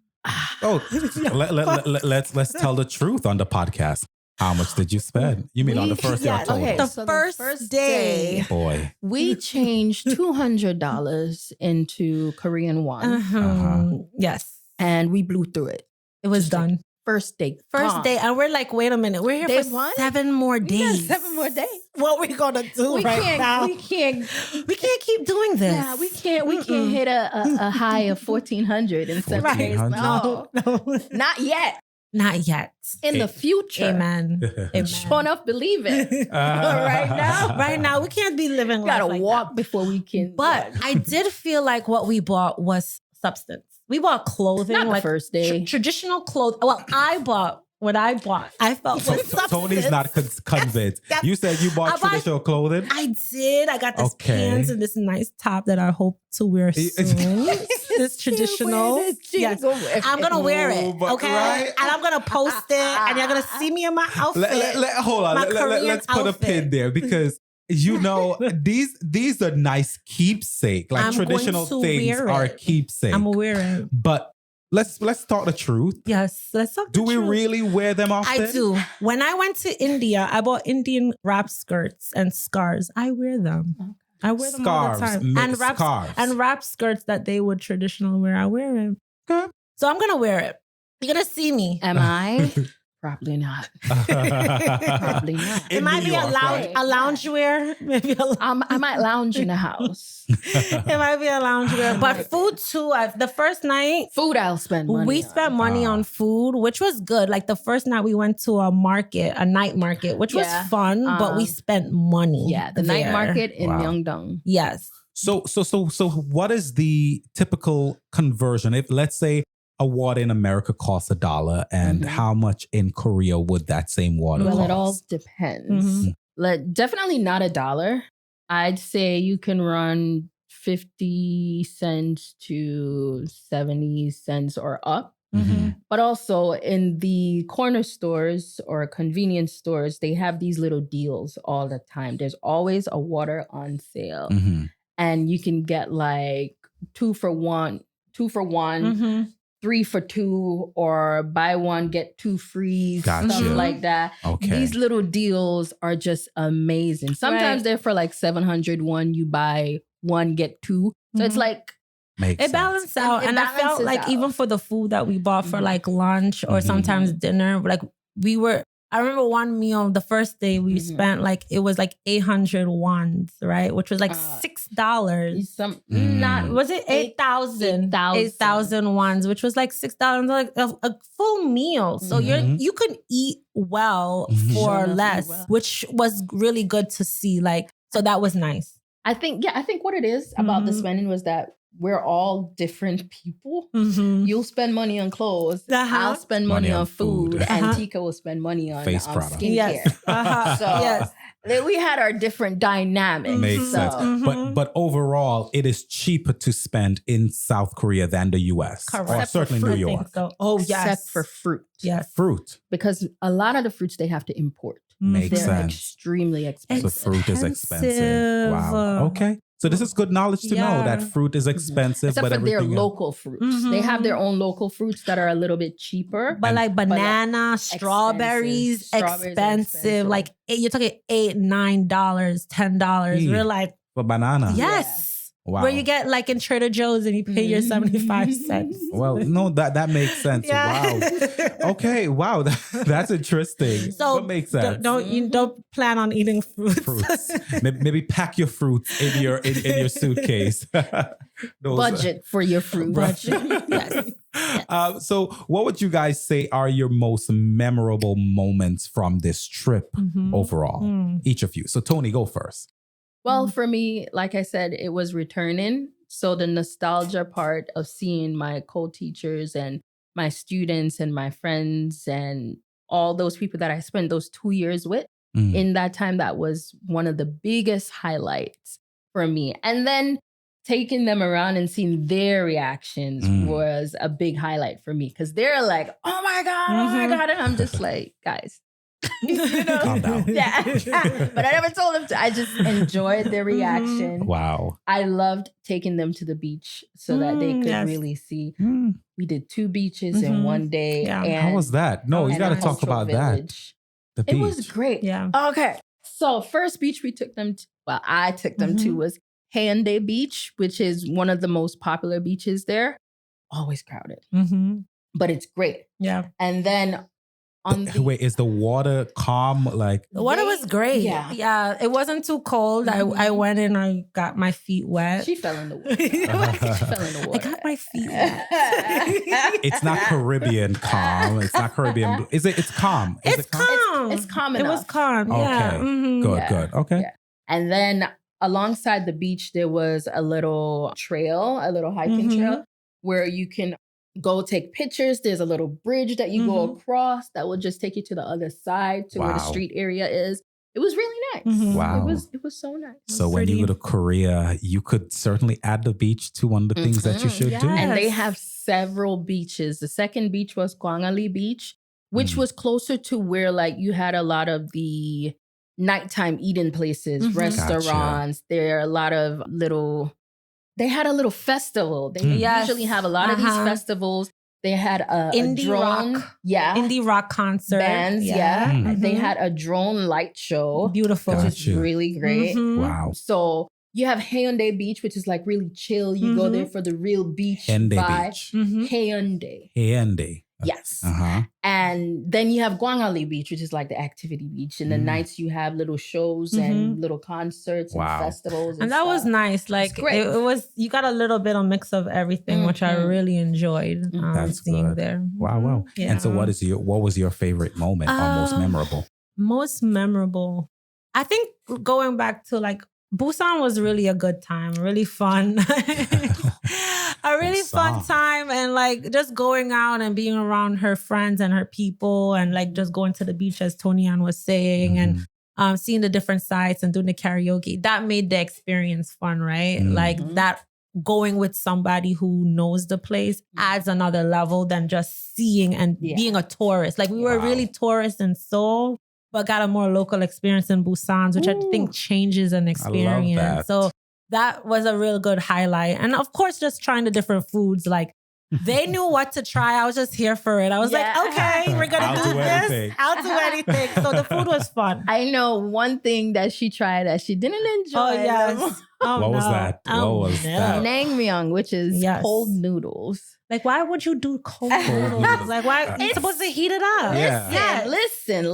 S2: Oh, let's tell the truth on the podcast. How much did you spend? You mean on the first day or total?
S4: okay.
S3: The
S4: So
S3: first day.
S2: Boy.
S4: We changed $200 into Korean won.
S3: Yes.
S4: And we blew through it.
S3: It was done.
S4: First day.
S3: First
S4: gone.
S3: day. And we're like, wait a minute. We're here
S4: Day
S3: for
S4: one?
S3: 7 more days.
S4: 7 more days.
S3: What we gonna do
S4: We
S3: right
S4: can't.
S3: now?
S4: We can't.
S3: We can't keep doing this.
S4: Yeah, we can't. We can't hit a high of 1,400 in 7 days.
S2: 1,400?
S4: No, not yet.
S3: Not yet.
S4: In the future.
S3: Amen. Amen.
S4: Sure enough, believe it.
S3: Right now, we can't be living
S4: We gotta
S3: life like
S4: walk
S3: that.
S4: before we can.
S3: But I did feel like what we bought was substance. We bought clothing,
S4: Not the
S3: like
S4: first day.
S3: traditional clothes. Well, I bought what I bought. I felt was substance.
S2: Tony's not convinced.
S3: Yes.
S2: You said you bought traditional clothing?
S3: I did. I got this
S2: Okay.
S3: pants and this nice top that I hope to wear soon. This traditional. Yes. I'm gonna wear it.
S2: Oh, but
S3: Okay.
S2: right?
S3: And I'm gonna post it and you're gonna see me in my outfit.
S2: Hold on.
S3: My Korean
S2: Let's put a
S3: outfit.
S2: pin there because you know these are nice keepsake. Like
S3: I'm
S2: traditional
S3: going to
S2: things
S3: wear
S2: are
S3: it.
S2: keepsake.
S3: I'm gonna wear it.
S2: But let's talk the truth.
S3: Yes. Let's talk.
S2: Do
S3: the
S2: we
S3: truth.
S2: really wear them often?
S3: I do. When I went to India, I bought Indian wrap skirts and scarves. I wear them. I wear them all the time. And wrap skirts that they would traditionally wear. I wear them.
S2: Okay.
S3: So I'm gonna wear it. You're gonna see me.
S4: Am I? Probably not. Probably not.
S3: It might be a loungewear. Maybe
S4: I might lounge in the house.
S3: It might be a loungewear. But food too. The first night,
S4: Food I'll spend money
S3: we
S4: on.
S3: spent money on food, which was good. Like the first night we went to a night market, which was fun, but we spent money.
S4: Yeah, the
S3: there.
S4: night market in Myeongdong.
S3: Yes.
S2: So what is the typical conversion? If let's say a water in America costs $1, and how much in Korea would that same water cost?
S4: Well, it all depends. Definitely not $1. I'd say you can run 50 cents to 70 cents or up. But also in the corner stores or convenience stores, they have these little deals all the time. There's always a water on sale. And you can get like 2 for 1, 3 for 2, or buy 1, get 2 free, stuff like that.
S2: Okay.
S4: These little deals are just amazing. Sometimes they're for like 700 one, you buy 1, get 2. So it's like,
S3: it balanced out. And I felt like even for the food that we bought for like lunch or sometimes dinner, like I remember one meal, the first day we spent like, it was like 800 wons, right? Which was like $6. Was it 8,000? 8,000 wons, which was like $6, like a full meal. So you could eat well for less, which was really good to see. Like, so that was nice.
S4: I think what it is about the spending was that we're all different people. You'll spend money on clothes. I'll spend money on food. And Tika will spend money on
S2: face product.
S4: skincare.
S3: Yes.
S4: We had our different dynamics.
S2: Makes sense. But overall, it is cheaper to spend in South Korea than the US.
S3: Correct.
S2: Or
S3: Except
S2: certainly
S3: for
S2: New
S3: fruit, I
S2: York.
S3: think so. Oh, yes.
S4: Except for fruit.
S3: Yes.
S2: Fruit.
S4: Because a lot of the fruits they have to import.
S2: Makes
S4: They're
S2: sense.
S4: extremely
S2: So
S4: expensive.
S2: fruit is expensive. Wow. Okay. So this is good knowledge to know that fruit is expensive,
S4: Except
S2: but
S4: for their
S2: everything else.
S4: local fruits. They have their own local fruits that are a little bit cheaper.
S3: But like banana, strawberries,
S4: Strawberries are
S3: expensive. Like you're talking $8, $9, $10. We're like,
S2: For banana.
S3: yes.
S2: Wow.
S3: Where you get like in Trader Joe's and you pay your 75 cents.
S2: Well, no, that makes sense.
S3: Yeah.
S2: Wow. Okay. Wow. That's interesting.
S3: So
S2: that makes sense.
S3: Don't plan on eating
S2: Fruits. Maybe pack your fruits in your suitcase.
S4: Budget for your fruit.
S3: Budget. Yes.
S2: So what would you guys say are your most memorable moments from this trip overall? Each of you. So Toni, go first.
S4: Well, for me, like I said, it was returning. So the nostalgia part of seeing my co-teachers and my students and my friends and all those people that I spent those 2 years with in that time, that was one of the biggest highlights for me. And then taking them around and seeing their reactions was a big highlight for me because they're like, oh my God. And I'm just like, guys.
S2: Calm down.
S4: Yeah. But I never told them to. I just enjoyed their reaction.
S2: Wow.
S4: I loved taking them to the beach so that they could really see. We did 2 beaches in one day.
S3: Yeah.
S4: And
S2: How was that? No, you got to talk about that. The beach.
S4: It was great.
S3: Yeah.
S4: Okay. So first beach we took them to, I took them to was Haeundae Beach, which is one of the most popular beaches there. Always crowded. But it's great.
S3: Yeah.
S4: And then
S2: wait, is the water calm? Like
S3: the water was great.
S4: Yeah.
S3: It wasn't too cold. I went in. I got my feet wet.
S4: She fell in the water. She fell in the water.
S3: I got my feet wet.
S2: it's not Caribbean calm. It's not Caribbean. Is it? It's calm. Is
S3: It's
S2: it calm?
S3: calm.
S4: It's calm
S3: It
S4: enough.
S3: was calm.
S2: Okay.
S3: Yeah.
S2: Good.
S4: Yeah.
S2: Good. Okay.
S4: Yeah. And then alongside the beach, there was a little trail, a little hiking trail where you can go take pictures. There's a little bridge that you go across that will just take you to the other side to where the street area is. It was really nice.
S2: Wow.
S4: It was so nice.
S2: So when you go to Korea, you could certainly add the beach to one of the things that you should do.
S4: And they have several beaches. The second beach was Gwangali Beach, which was closer to where like you had a lot of the nighttime eating places, restaurants.
S2: Gotcha.
S4: There are a lot of they had a little festival. They usually have a lot of these festivals. They had a drone.
S3: Rock.
S4: Yeah.
S3: Indie rock concert.
S4: Bands. Yeah. They had a drone light show.
S3: Beautiful.
S4: Which is really great.
S2: Wow.
S4: So you have Haeundae Beach, which is like really chill. You go there for the real beach
S2: Haeundae
S4: vibe.
S2: Beach.
S4: Haeundae.
S2: Haeundae.
S4: Yes.
S2: Uh-huh.
S4: And then you have Gwangali Beach, which is like the activity beach. And the nights you have little shows and little concerts and festivals.
S3: And that was nice. Like it was, you got a little bit of mix of everything, which I really enjoyed
S2: That's
S3: seeing
S2: good.
S3: there.
S2: Wow.
S3: Yeah.
S2: And so what was your favorite moment or most memorable?
S3: Most memorable. I think going back to like Busan was really a good time, really fun. A really fun time, and like just going out and being around her friends and her people, and like just going to the beach as Toni Ann was saying, and seeing the different sites and doing the karaoke. That made the experience fun, right? Like that going with somebody who knows the place adds another level than just seeing and being a tourist. Like we were really tourists in Seoul, but got a more local experience in Busan, which I think changes an experience.
S2: I love that.
S3: So that was a real good highlight. And of course, just trying the different foods. Like they knew what to try. I was just here for it. I was like, okay, we're going to do this.
S2: Anything.
S3: I'll do anything. So the food was fun.
S4: I know one thing that she tried that she didn't enjoy.
S3: Oh, yes.
S2: What was that?
S3: Oh,
S2: what was that?
S4: Naengmyeon, which is cold noodles.
S3: Like, why would you do cold noodles? Like, why? You're supposed to heat it up.
S2: Yeah.
S4: Listen.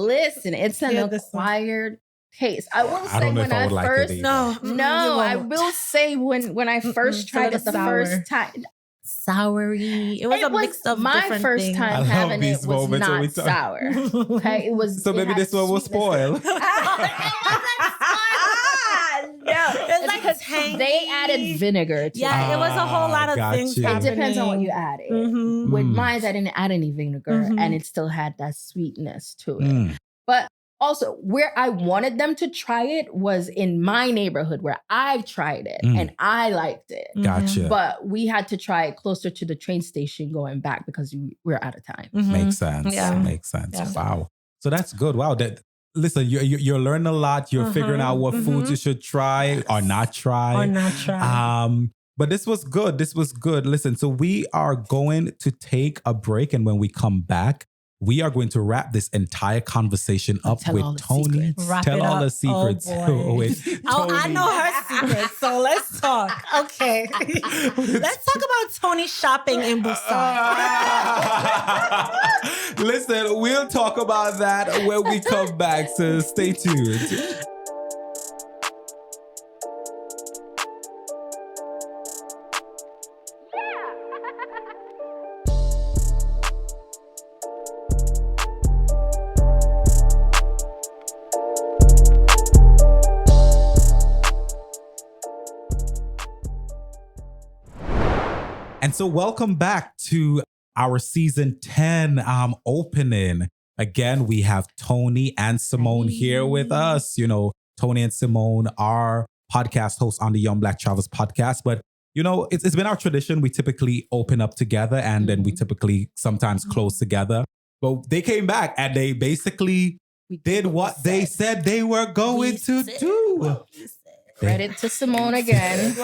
S4: It's an acquired taste. I will say when I first I will say when I first tried it the first time.
S3: Soury. It was a mix of
S4: my
S3: different
S4: first
S3: things.
S4: time having it was not sour. Okay, it was.
S2: So maybe this one will spoil.
S4: No, it's like because they added vinegar to it.
S3: It was a whole lot of things.
S2: you.
S4: It depends on what you added. With mine, I didn't add any vinegar, and it still had that sweetness to it. But Also, where I wanted them to try it was in my neighborhood where I've tried it and I liked it.
S2: Gotcha.
S4: But we had to try it closer to the train station going back because we're out of time.
S2: Makes sense.
S3: Yeah.
S2: Makes sense.
S3: Yeah.
S2: Wow. So that's good. Wow. Listen, you're learning a lot. You're figuring out what foods you should try or not try. But this was good. Listen, so we are going to take a break. And when we come back, we are going to wrap this entire conversation up with Toni. Tell all the secrets. With Toni.
S3: I know her secrets, so let's talk. Okay. Let's talk about Toni's shopping in Busan.
S2: Listen, we'll talk about that when we come back, so stay tuned. And so welcome back to our season 10 opening. Again, we have Toni and Simone here with us. You know, Toni and Simone are podcast hosts on the Young Black Travelers podcast. But, you know, it's been our tradition. We typically open up together and then we typically sometimes close together. But they came back and they basically did what they said they were going to do.
S4: Credit to Simone again.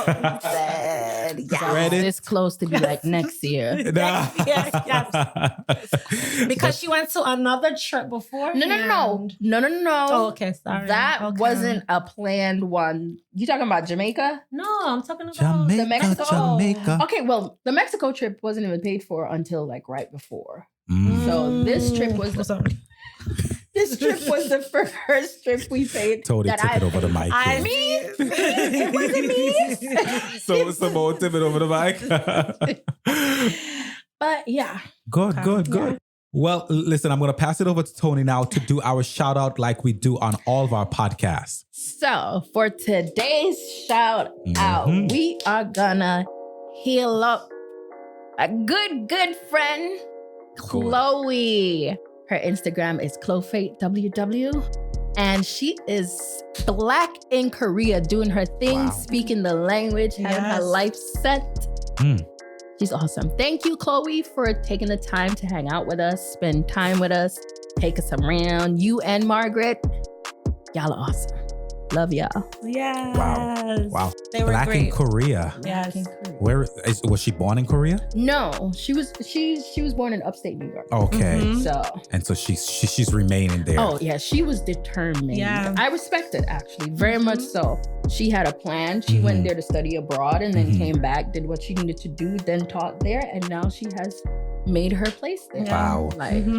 S4: Credit. This close to be like next year.
S3: Yes. Because she went to another trip before.
S4: No.
S3: Oh, okay, sorry.
S4: That wasn't a planned one. You talking about Jamaica?
S3: No, I'm talking about
S4: the Mexico.
S2: Jamaica.
S4: Okay, well, the Mexico trip wasn't even paid for until like right before. So this trip was This trip was the first trip we paid.
S2: Toni took it over the mic.
S4: It wasn't me.
S2: So Simone took it over the mic.
S4: But yeah.
S2: Good. Well, listen, I'm going to pass it over to Toni now to do our shout out like we do on all of our podcasts.
S4: So for today's shout out, we are gonna heal up a good friend, Chloe. Her Instagram is CloFateWW. And she is Black in Korea, doing her thing, speaking the language, having her life set. She's awesome. Thank you, Chloe, for taking the time to hang out with us, spend time with us, take us around. You and Margaret, y'all are awesome. Love y'all.
S3: Yes.
S2: Wow.
S3: They were
S2: Black
S3: great.
S2: in Korea.
S3: Yes.
S2: Was she born in Korea?
S4: No, she was born in upstate New York.
S2: Okay.
S4: So
S2: she's remaining there.
S4: Oh yeah, she was determined.
S3: Yeah.
S4: I respect it actually, very much so. She had a plan. She went there to study abroad and then came back, did what she needed to do, then taught there, and now she has made her place there.
S2: Wow.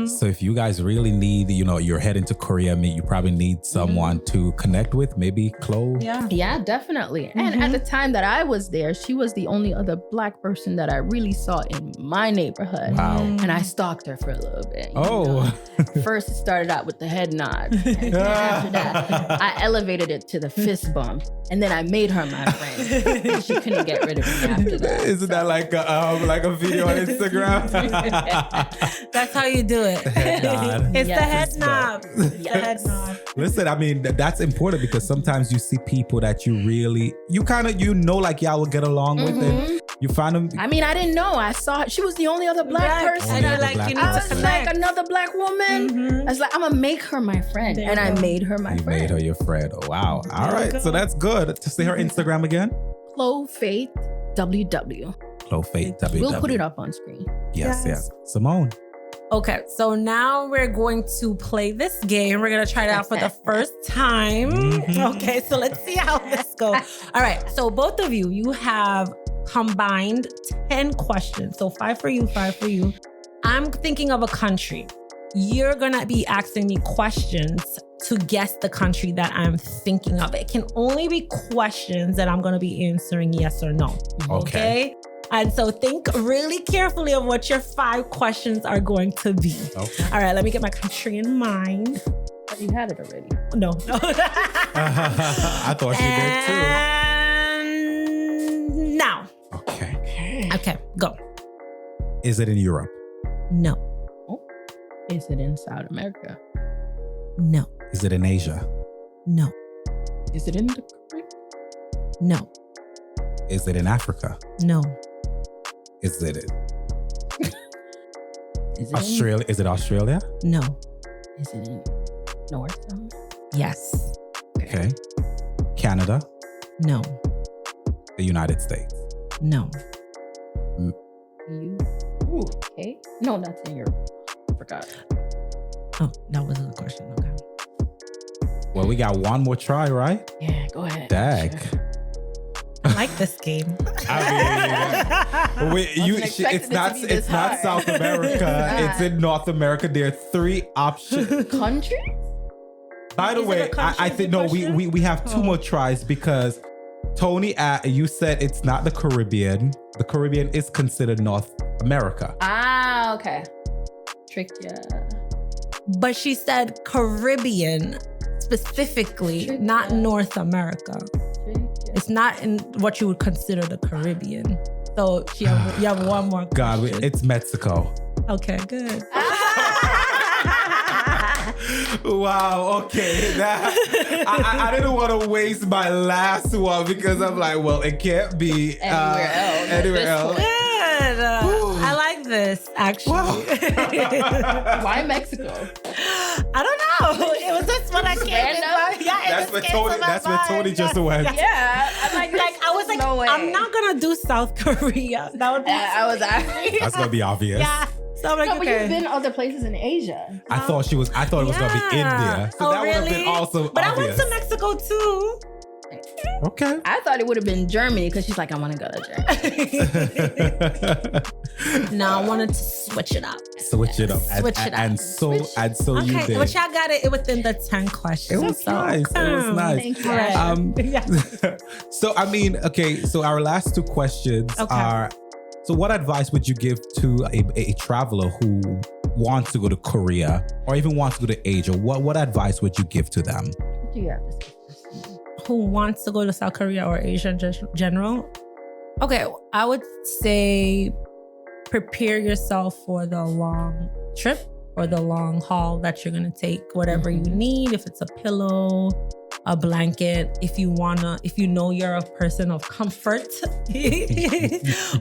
S2: So if you guys really need, you're heading to Korea, you probably need someone to connect with, maybe Chloe.
S4: Yeah, definitely. And at the time that I was there, she was the only other Black person that I really saw in my neighborhood.
S2: Wow.
S4: And I stalked her for a little bit. First it started out with the head nod. And then after that, I elevated it to the fist bump. And then I made her my friend. She couldn't get rid of me after that.
S2: Isn't that like a video on Instagram?
S3: That's how you do it. It's the head knob. The head knob.
S2: Listen, I mean, that's important because sometimes you see people that you really, like y'all will get along with and you find them.
S4: I mean, I didn't know. I saw her. She was the only other Black person.
S3: And you're like, you need to connect.
S4: Like another Black woman. I was like, I'm going to make her my friend. And I made her my friend.
S2: You made her your friend. Oh, wow. All right. So that's good. To say her Instagram again?
S4: CloFateWW.
S2: CloFateWW.
S4: We'll put it up on screen.
S2: Yes. Simone.
S3: Okay, so now we're going to play this game. We're going to try it out for the first time. Okay, so let's see how this goes. All right, so both of you have combined 10 questions. So 5 for you, 5 for you. I'm thinking of a country. You're going to be asking me questions to guess the country that I'm thinking of. It can only be questions that I'm going to be answering yes or no. Okay? And so think really carefully of what your 5 questions are going to be. Okay. All right, let me get my country in mind.
S4: But you had it already.
S3: No.
S2: I thought you
S3: did too. Now. Okay, go.
S2: Is it in Europe?
S3: No.
S4: Is it in South America?
S3: No.
S2: Is it in Asia?
S3: No.
S4: Is it in the Caribbean?
S3: No.
S2: Is it in Africa?
S3: No.
S2: Is it
S4: Is it
S2: Australia? Is it Australia?
S3: No.
S4: Is it in North?
S3: Yes.
S2: Okay. Canada?
S3: No.
S2: The United States?
S3: No.
S4: Okay. No, that's in Europe. Forgot.
S3: Oh, that wasn't the question. Okay.
S2: Well, we got one more try, right?
S4: Yeah, go ahead.
S2: Dag.
S3: I like this game.
S2: It's not South America. It's in North America. There are 3 options.
S4: Country?
S2: By the way, I think no. We have 2 more tries because Tony, you said it's not the Caribbean. The Caribbean is considered North America.
S4: Ah, okay. Tricked ya.
S3: But she said Caribbean specifically, not North America. It's not in what you would consider the Caribbean. So you have one more question.
S2: God, it's Mexico.
S3: Okay, good.
S2: Wow, okay. I didn't want to waste my last one because I'm like, well, it can't be anywhere else.
S3: Good. I like this, actually.
S2: Wow.
S4: Why Mexico?
S3: I don't know. It was just what I came in.
S2: That's where Tony just went.
S4: Yeah. I'm like
S3: I was like,
S4: no way.
S3: I'm not going to do South Korea. That would be
S2: That's going to be obvious.
S3: Yeah. So I'm like,
S4: no,
S3: okay.
S4: but you've been other places in Asia.
S2: I thought it was going to be India. So that would have been also
S3: But
S2: obvious.
S3: I went to Mexico too.
S2: Okay.
S4: I thought it would have been Germany because she's like, I want to go to Germany.
S3: No, I wanted to switch it up.
S2: Switch it up. And so you did.
S3: But y'all got it within the 10 questions.
S2: It was nice. It was nice.
S4: Thank you.
S3: Yeah.
S2: So, I mean, okay, so our last 2 questions are, so what advice would you give to a traveler who wants to go to Korea or even wants to go to Asia? What advice would you give to them?
S4: What do you have to say?
S3: Who wants to go to South Korea or Asia in general? Okay, I would say prepare yourself for the long trip or the long haul that you're gonna take. Whatever you need, if it's a pillow, a blanket, if you know you're a person of comfort,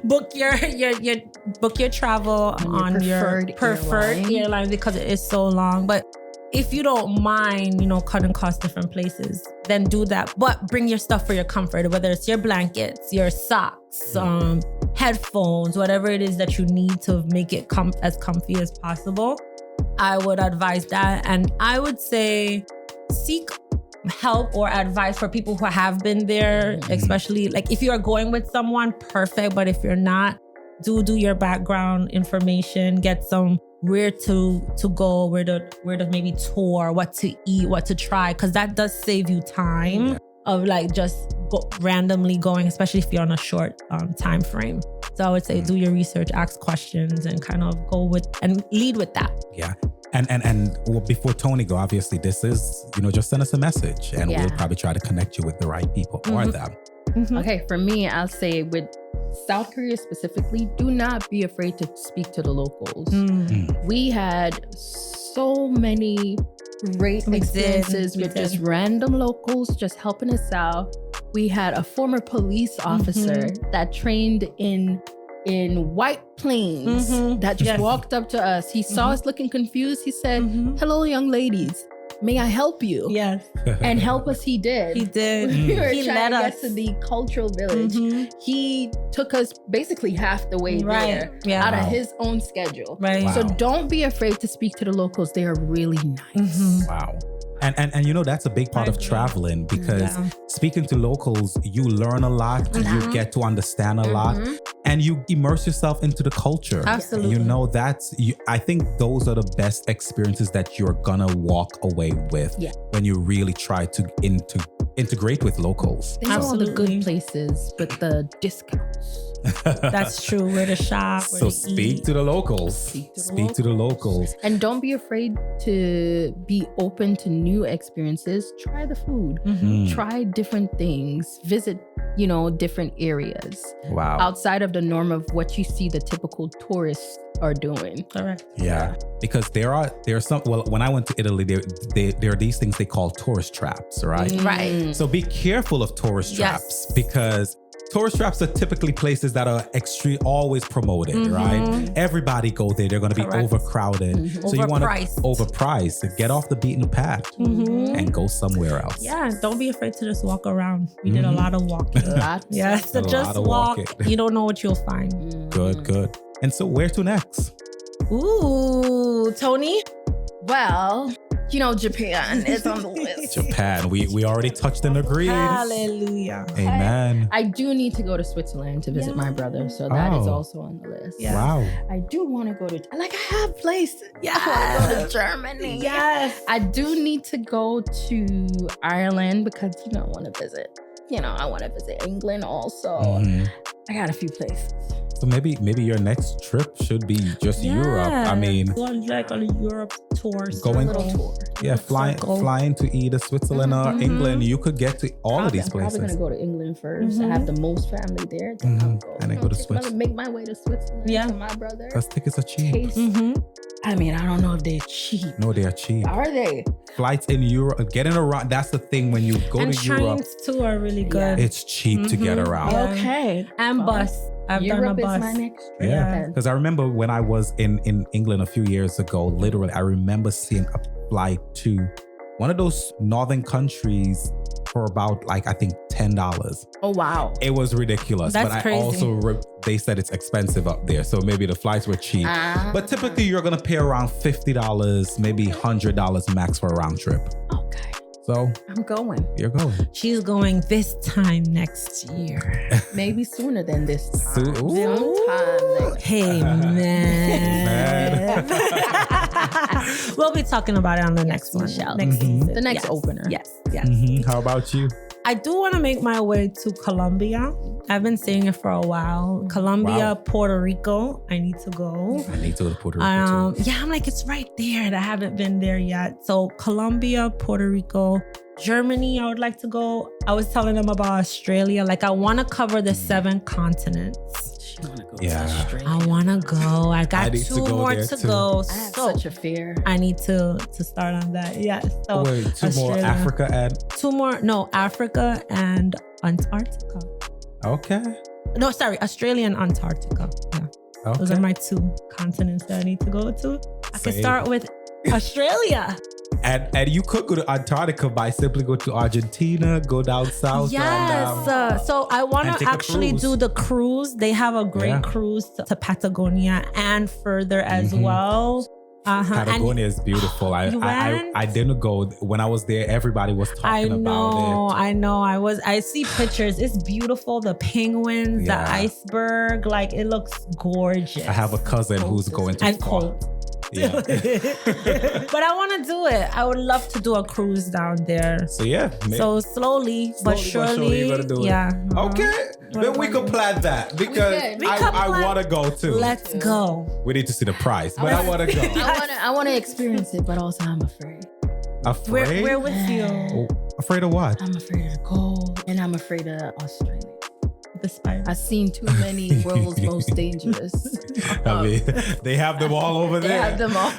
S3: book your travel on your preferred airline because it is so long. But if you don't mind, cutting costs different places, then do that. But bring your stuff for your comfort, whether it's your blankets, your socks, headphones, whatever it is that you need to make it as comfy as possible. I would advise that. And I would say seek help or advice for people who have been there, especially like if you are going with someone, perfect. But if you're not, do your background information, get some where to go, where to maybe tour, what to eat, what to try, because that does save you time of like just randomly going, especially if you're on a short time frame. So I would say do your research, ask questions, and kind of go with and lead with that.
S2: Yeah. And well, before Tony go, obviously this is, just send us a message and we'll probably try to connect you with the right people or them.
S3: Mm-hmm.
S4: Okay, for me, I'll say with South Korea specifically, do not be afraid to speak to the locals. We had so many great experiences with just random locals just helping us out. We had a former police officer that trained in white plains that just walked up to us. He saw us looking confused. He said, "Hello, young ladies. May I help you?"
S3: Yes.
S4: And help us he did.
S3: He did.
S4: We were
S3: He
S4: trying
S3: led
S4: to
S3: us
S4: get to the cultural village. He took us basically half the way there out of his own schedule.
S3: Right.
S2: Wow.
S4: So don't be afraid to speak to the locals. They are really nice.
S2: Wow. And that's a big part of traveling because speaking to locals, you learn a lot, you get to understand a lot, and you immerse yourself into the culture.
S3: Absolutely.
S2: I think those are the best experiences that you're gonna walk away with when you really try to integrate with locals.
S4: They know all the good places, but the discounts.
S3: That's true. Where to shop, where
S2: So
S3: to
S2: speak
S3: eat.
S2: to the locals. Speak to the locals.
S4: And don't be afraid to be open to new experiences. Try the food. Try different things. Visit, different areas.
S2: Wow.
S4: Outside of the norm of what you see the typical tourist are doing.
S3: Correct.
S2: Yeah, because there are some. Well, when I went to Italy, there are these things they call tourist traps, right?
S3: Right.
S2: So be careful of tourist traps because tourist traps are typically places that are always promoted, right? Everybody go there. They're going to be overcrowded. So you want to overpriced. Get off the beaten path and go somewhere else.
S3: Yeah, don't be afraid to just walk around. We did a lot of walking. So just walk. You don't know what you'll find.
S2: Good. And so where to next?
S3: Ooh, Toni?
S4: Well, Japan is on the list.
S2: Japan. We already touched and agreed.
S3: Hallelujah.
S2: Amen.
S4: I do need to go to Switzerland to visit my brother. So that is also on the list.
S3: Yeah.
S2: Wow.
S4: I do want to go to, I have places. Yeah. I want to go to Germany.
S3: Yes.
S4: I do need to go to Ireland because, I want to visit. I want to visit England also. I got a few places.
S2: So maybe your next trip should be just Europe. I mean,
S3: like on a Europe tour.
S2: Going
S4: a little tour.
S2: Yeah, flying to either Switzerland or England. You could get to all of these places.
S4: I'm probably going to go to England first. I have the most family there. Then I'll go.
S2: And then go to Switzerland.
S4: Make my way to Switzerland to my brother.
S2: Because tickets are cheap.
S4: I mean, I don't know if they're cheap.
S2: No, they are cheap.
S4: Are they?
S2: Flights in Europe, getting around, that's the thing when you go to Europe.
S3: And trains too are really good.
S2: It's cheap to get around.
S3: Yeah.
S4: Okay.
S3: And bus. I've done a bus.
S4: Europe is my next trip.
S2: Yeah. Because I remember when I was in England a few years ago, literally, I remember seeing a flight to one of those northern countries for about I think $10.
S4: Oh, wow.
S2: It was ridiculous.
S3: That's
S2: but
S3: crazy.
S2: I also, they said it's expensive up there. So maybe the flights were cheap. But typically you're going to pay around $50, maybe $100 max for a round trip.
S4: Okay.
S2: So
S4: I'm going.
S2: You're going.
S3: She's going this time next year.
S4: Maybe sooner than this time.
S2: Sometime
S3: Hey, man. We'll be talking about it on the next one. Next season.
S4: The next opener.
S3: Yes.
S2: How about you?
S3: I do want to make my way to Colombia. I've been saying it for a while. Colombia, Puerto Rico. I need to go.
S2: I need to go to Puerto Rico too.
S3: Yeah, I'm like, it's right there. And I haven't been there yet. So Colombia, Puerto Rico, Germany, I would like to go. I was telling them about Australia. I want to cover the 7 continents.
S4: She want to go
S2: Yeah.
S4: to Australia.
S3: I want to go. I got
S2: need
S3: 2
S2: to go
S3: more
S2: there
S3: to
S2: too.
S3: go.
S4: I have
S3: So
S4: such a fear.
S3: I need to start on that. Yes. So
S2: Wait, 2 more
S3: Australia.
S2: Africa and
S3: 2 more. No, Africa and Antarctica.
S2: okay.
S3: No, sorry, Australia and Antarctica. Yeah.
S2: Okay.
S3: Those are my 2 continents that I need to go to. I can
S2: Same.
S3: start with Australia.
S2: And you could go to Antarctica by simply go to Argentina, go down south.
S3: Yes. So I want
S2: and
S3: to
S2: take a
S3: actually
S2: cruise.
S3: do the cruise. They have a great cruise to Patagonia and further as well.
S2: Patagonia is beautiful.
S3: You went?
S2: I didn't go. When I was there, everybody was talking about it.
S3: I know. I see pictures. It's beautiful. The penguins, the iceberg. It looks gorgeous.
S2: I have a cousin who's going to
S3: And cold.
S2: Yeah.
S3: But I want to do it. I would love to do a cruise down there.
S2: So yeah.
S3: So slowly but surely.
S2: you gotta do it.
S3: Yeah.
S2: Okay. Then we could plan that because I want to go too.
S3: Let's go.
S2: We need to see the price, but I want to go.
S4: I want to experience it, but also I'm afraid.
S2: Afraid?
S3: We're with you.
S2: Oh, afraid of what?
S4: I'm afraid of the cold, and I'm afraid of Australia.
S3: The spider.
S4: I've seen too many world's most dangerous.
S2: I mean, they have them all over
S4: They
S2: there.
S4: have them all.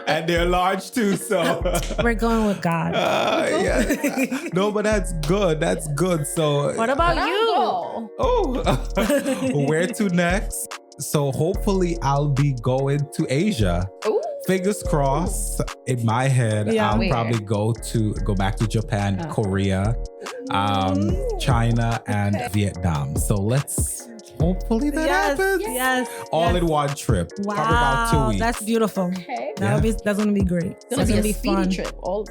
S2: And they're large too, so.
S3: We're going with God.
S2: Yeah. No, but that's good. That's good. So.
S3: What about you?
S2: Oh, where to next? So hopefully I'll be going to Asia.
S4: Ooh.
S2: Fingers crossed. In my head,
S3: Yeah.
S2: I'll
S4: Where?
S2: probably go back to Japan, Korea, China, and Vietnam. So let's hopefully that happens.
S3: Yes.
S2: All in one trip.
S3: Wow.
S2: Probably about 2 weeks.
S3: That's beautiful.
S4: Okay.
S3: That's gonna be great.
S4: It's
S3: That's
S4: gonna
S3: gonna
S4: be
S3: be
S4: a speedy
S3: fun.
S4: trip. All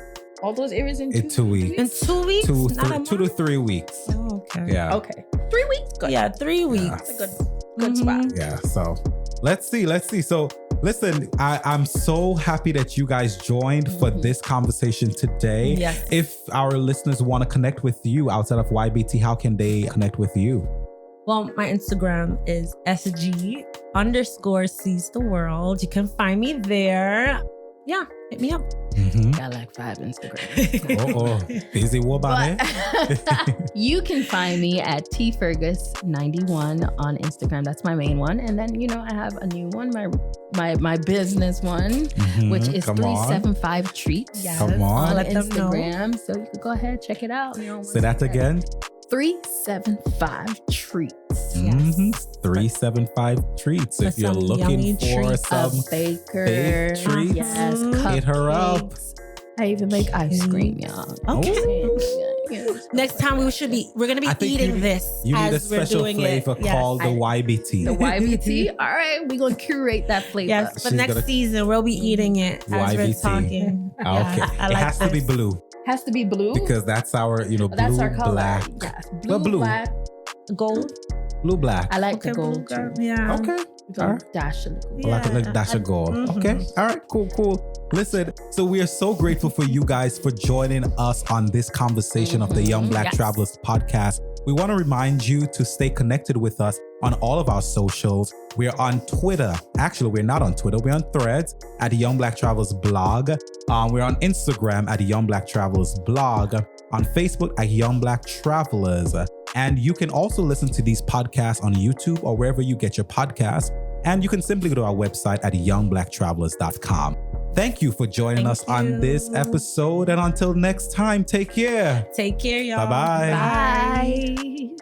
S4: those areas in
S2: In 2 weeks.
S3: In 2 weeks? Not a
S2: 2 to 3 weeks.
S3: month? Oh, okay.
S2: Yeah.
S4: Okay. 3 weeks. Good.
S3: Yeah, 3 weeks.
S4: That's a good spot.
S2: Yeah. So let's see. So listen, I'm so happy that you guys joined for this conversation today.
S3: Yes.
S2: If our listeners want to connect with you outside of YBT, how can they connect with you?
S3: Well, my Instagram is SG_sees the world. You can find me there. Yeah, hit me up.
S4: Got like 5 Instagrams.
S2: Busy woman.
S4: You can find me at tfergus91 on Instagram. That's my main one. And then, I have a new one, my business one, which is 375 Treats.
S3: Yes.
S2: Come on.
S4: On
S3: Let them know.
S4: Instagram. So you could go ahead, check it out.
S2: Say that again.
S4: 375 Treats.
S2: 375 Treats. If you're
S3: some
S2: looking
S3: yummy
S2: for
S3: treats.
S2: some
S4: baker.
S2: baked treats,
S4: Yes,
S2: hit her up.
S4: cupcakes. I even make ice cream, y'all.
S3: Okay.
S4: Yeah.
S3: Next time we're gonna be eating this.
S2: You need a
S3: as we're
S2: special
S3: doing
S2: flavor
S3: it. Yes.
S2: called the YBT.
S4: The YBT. All right, we're gonna curate that flavor.
S3: Yes, but
S2: She's
S3: next
S2: gonna-
S3: season we'll be eating it as we're
S2: YBT.
S3: talking.
S2: Okay.
S3: Yeah, I
S2: It
S3: like
S2: has to be
S3: this.
S2: blue
S4: Has to be blue
S2: because that's our, blue,
S4: that's our color.
S2: black.
S4: Yes,
S2: Well, blue.
S4: black.
S3: Gold.
S2: Blue, black.
S4: I like
S3: Okay,
S4: the gold
S3: blue,
S4: too.
S3: yeah.
S2: Okay.
S4: We're gonna dash a little.
S2: I like a dash of gold.
S3: Mhm.
S2: Okay. All right. Cool. Listen, so we are so grateful for you guys for joining us on this conversation of the Young Black
S4: Yes.
S2: Travelers podcast. We want to remind you to stay connected with us on all of our socials. We're on Twitter. Actually, we're not on Twitter. We're on Threads at Young Black Travelers blog. We're on Instagram at Young Black Travelers blog. On Facebook at Young Black Travelers. And you can also listen to these podcasts on YouTube or wherever you get your podcasts. And you can simply go to our website at youngblacktravelers.com. Thank you for joining
S3: Thank
S2: us on
S3: you.
S2: this episode. And until next time, take care.
S3: Take care, y'all.
S2: Bye-bye.
S4: Bye.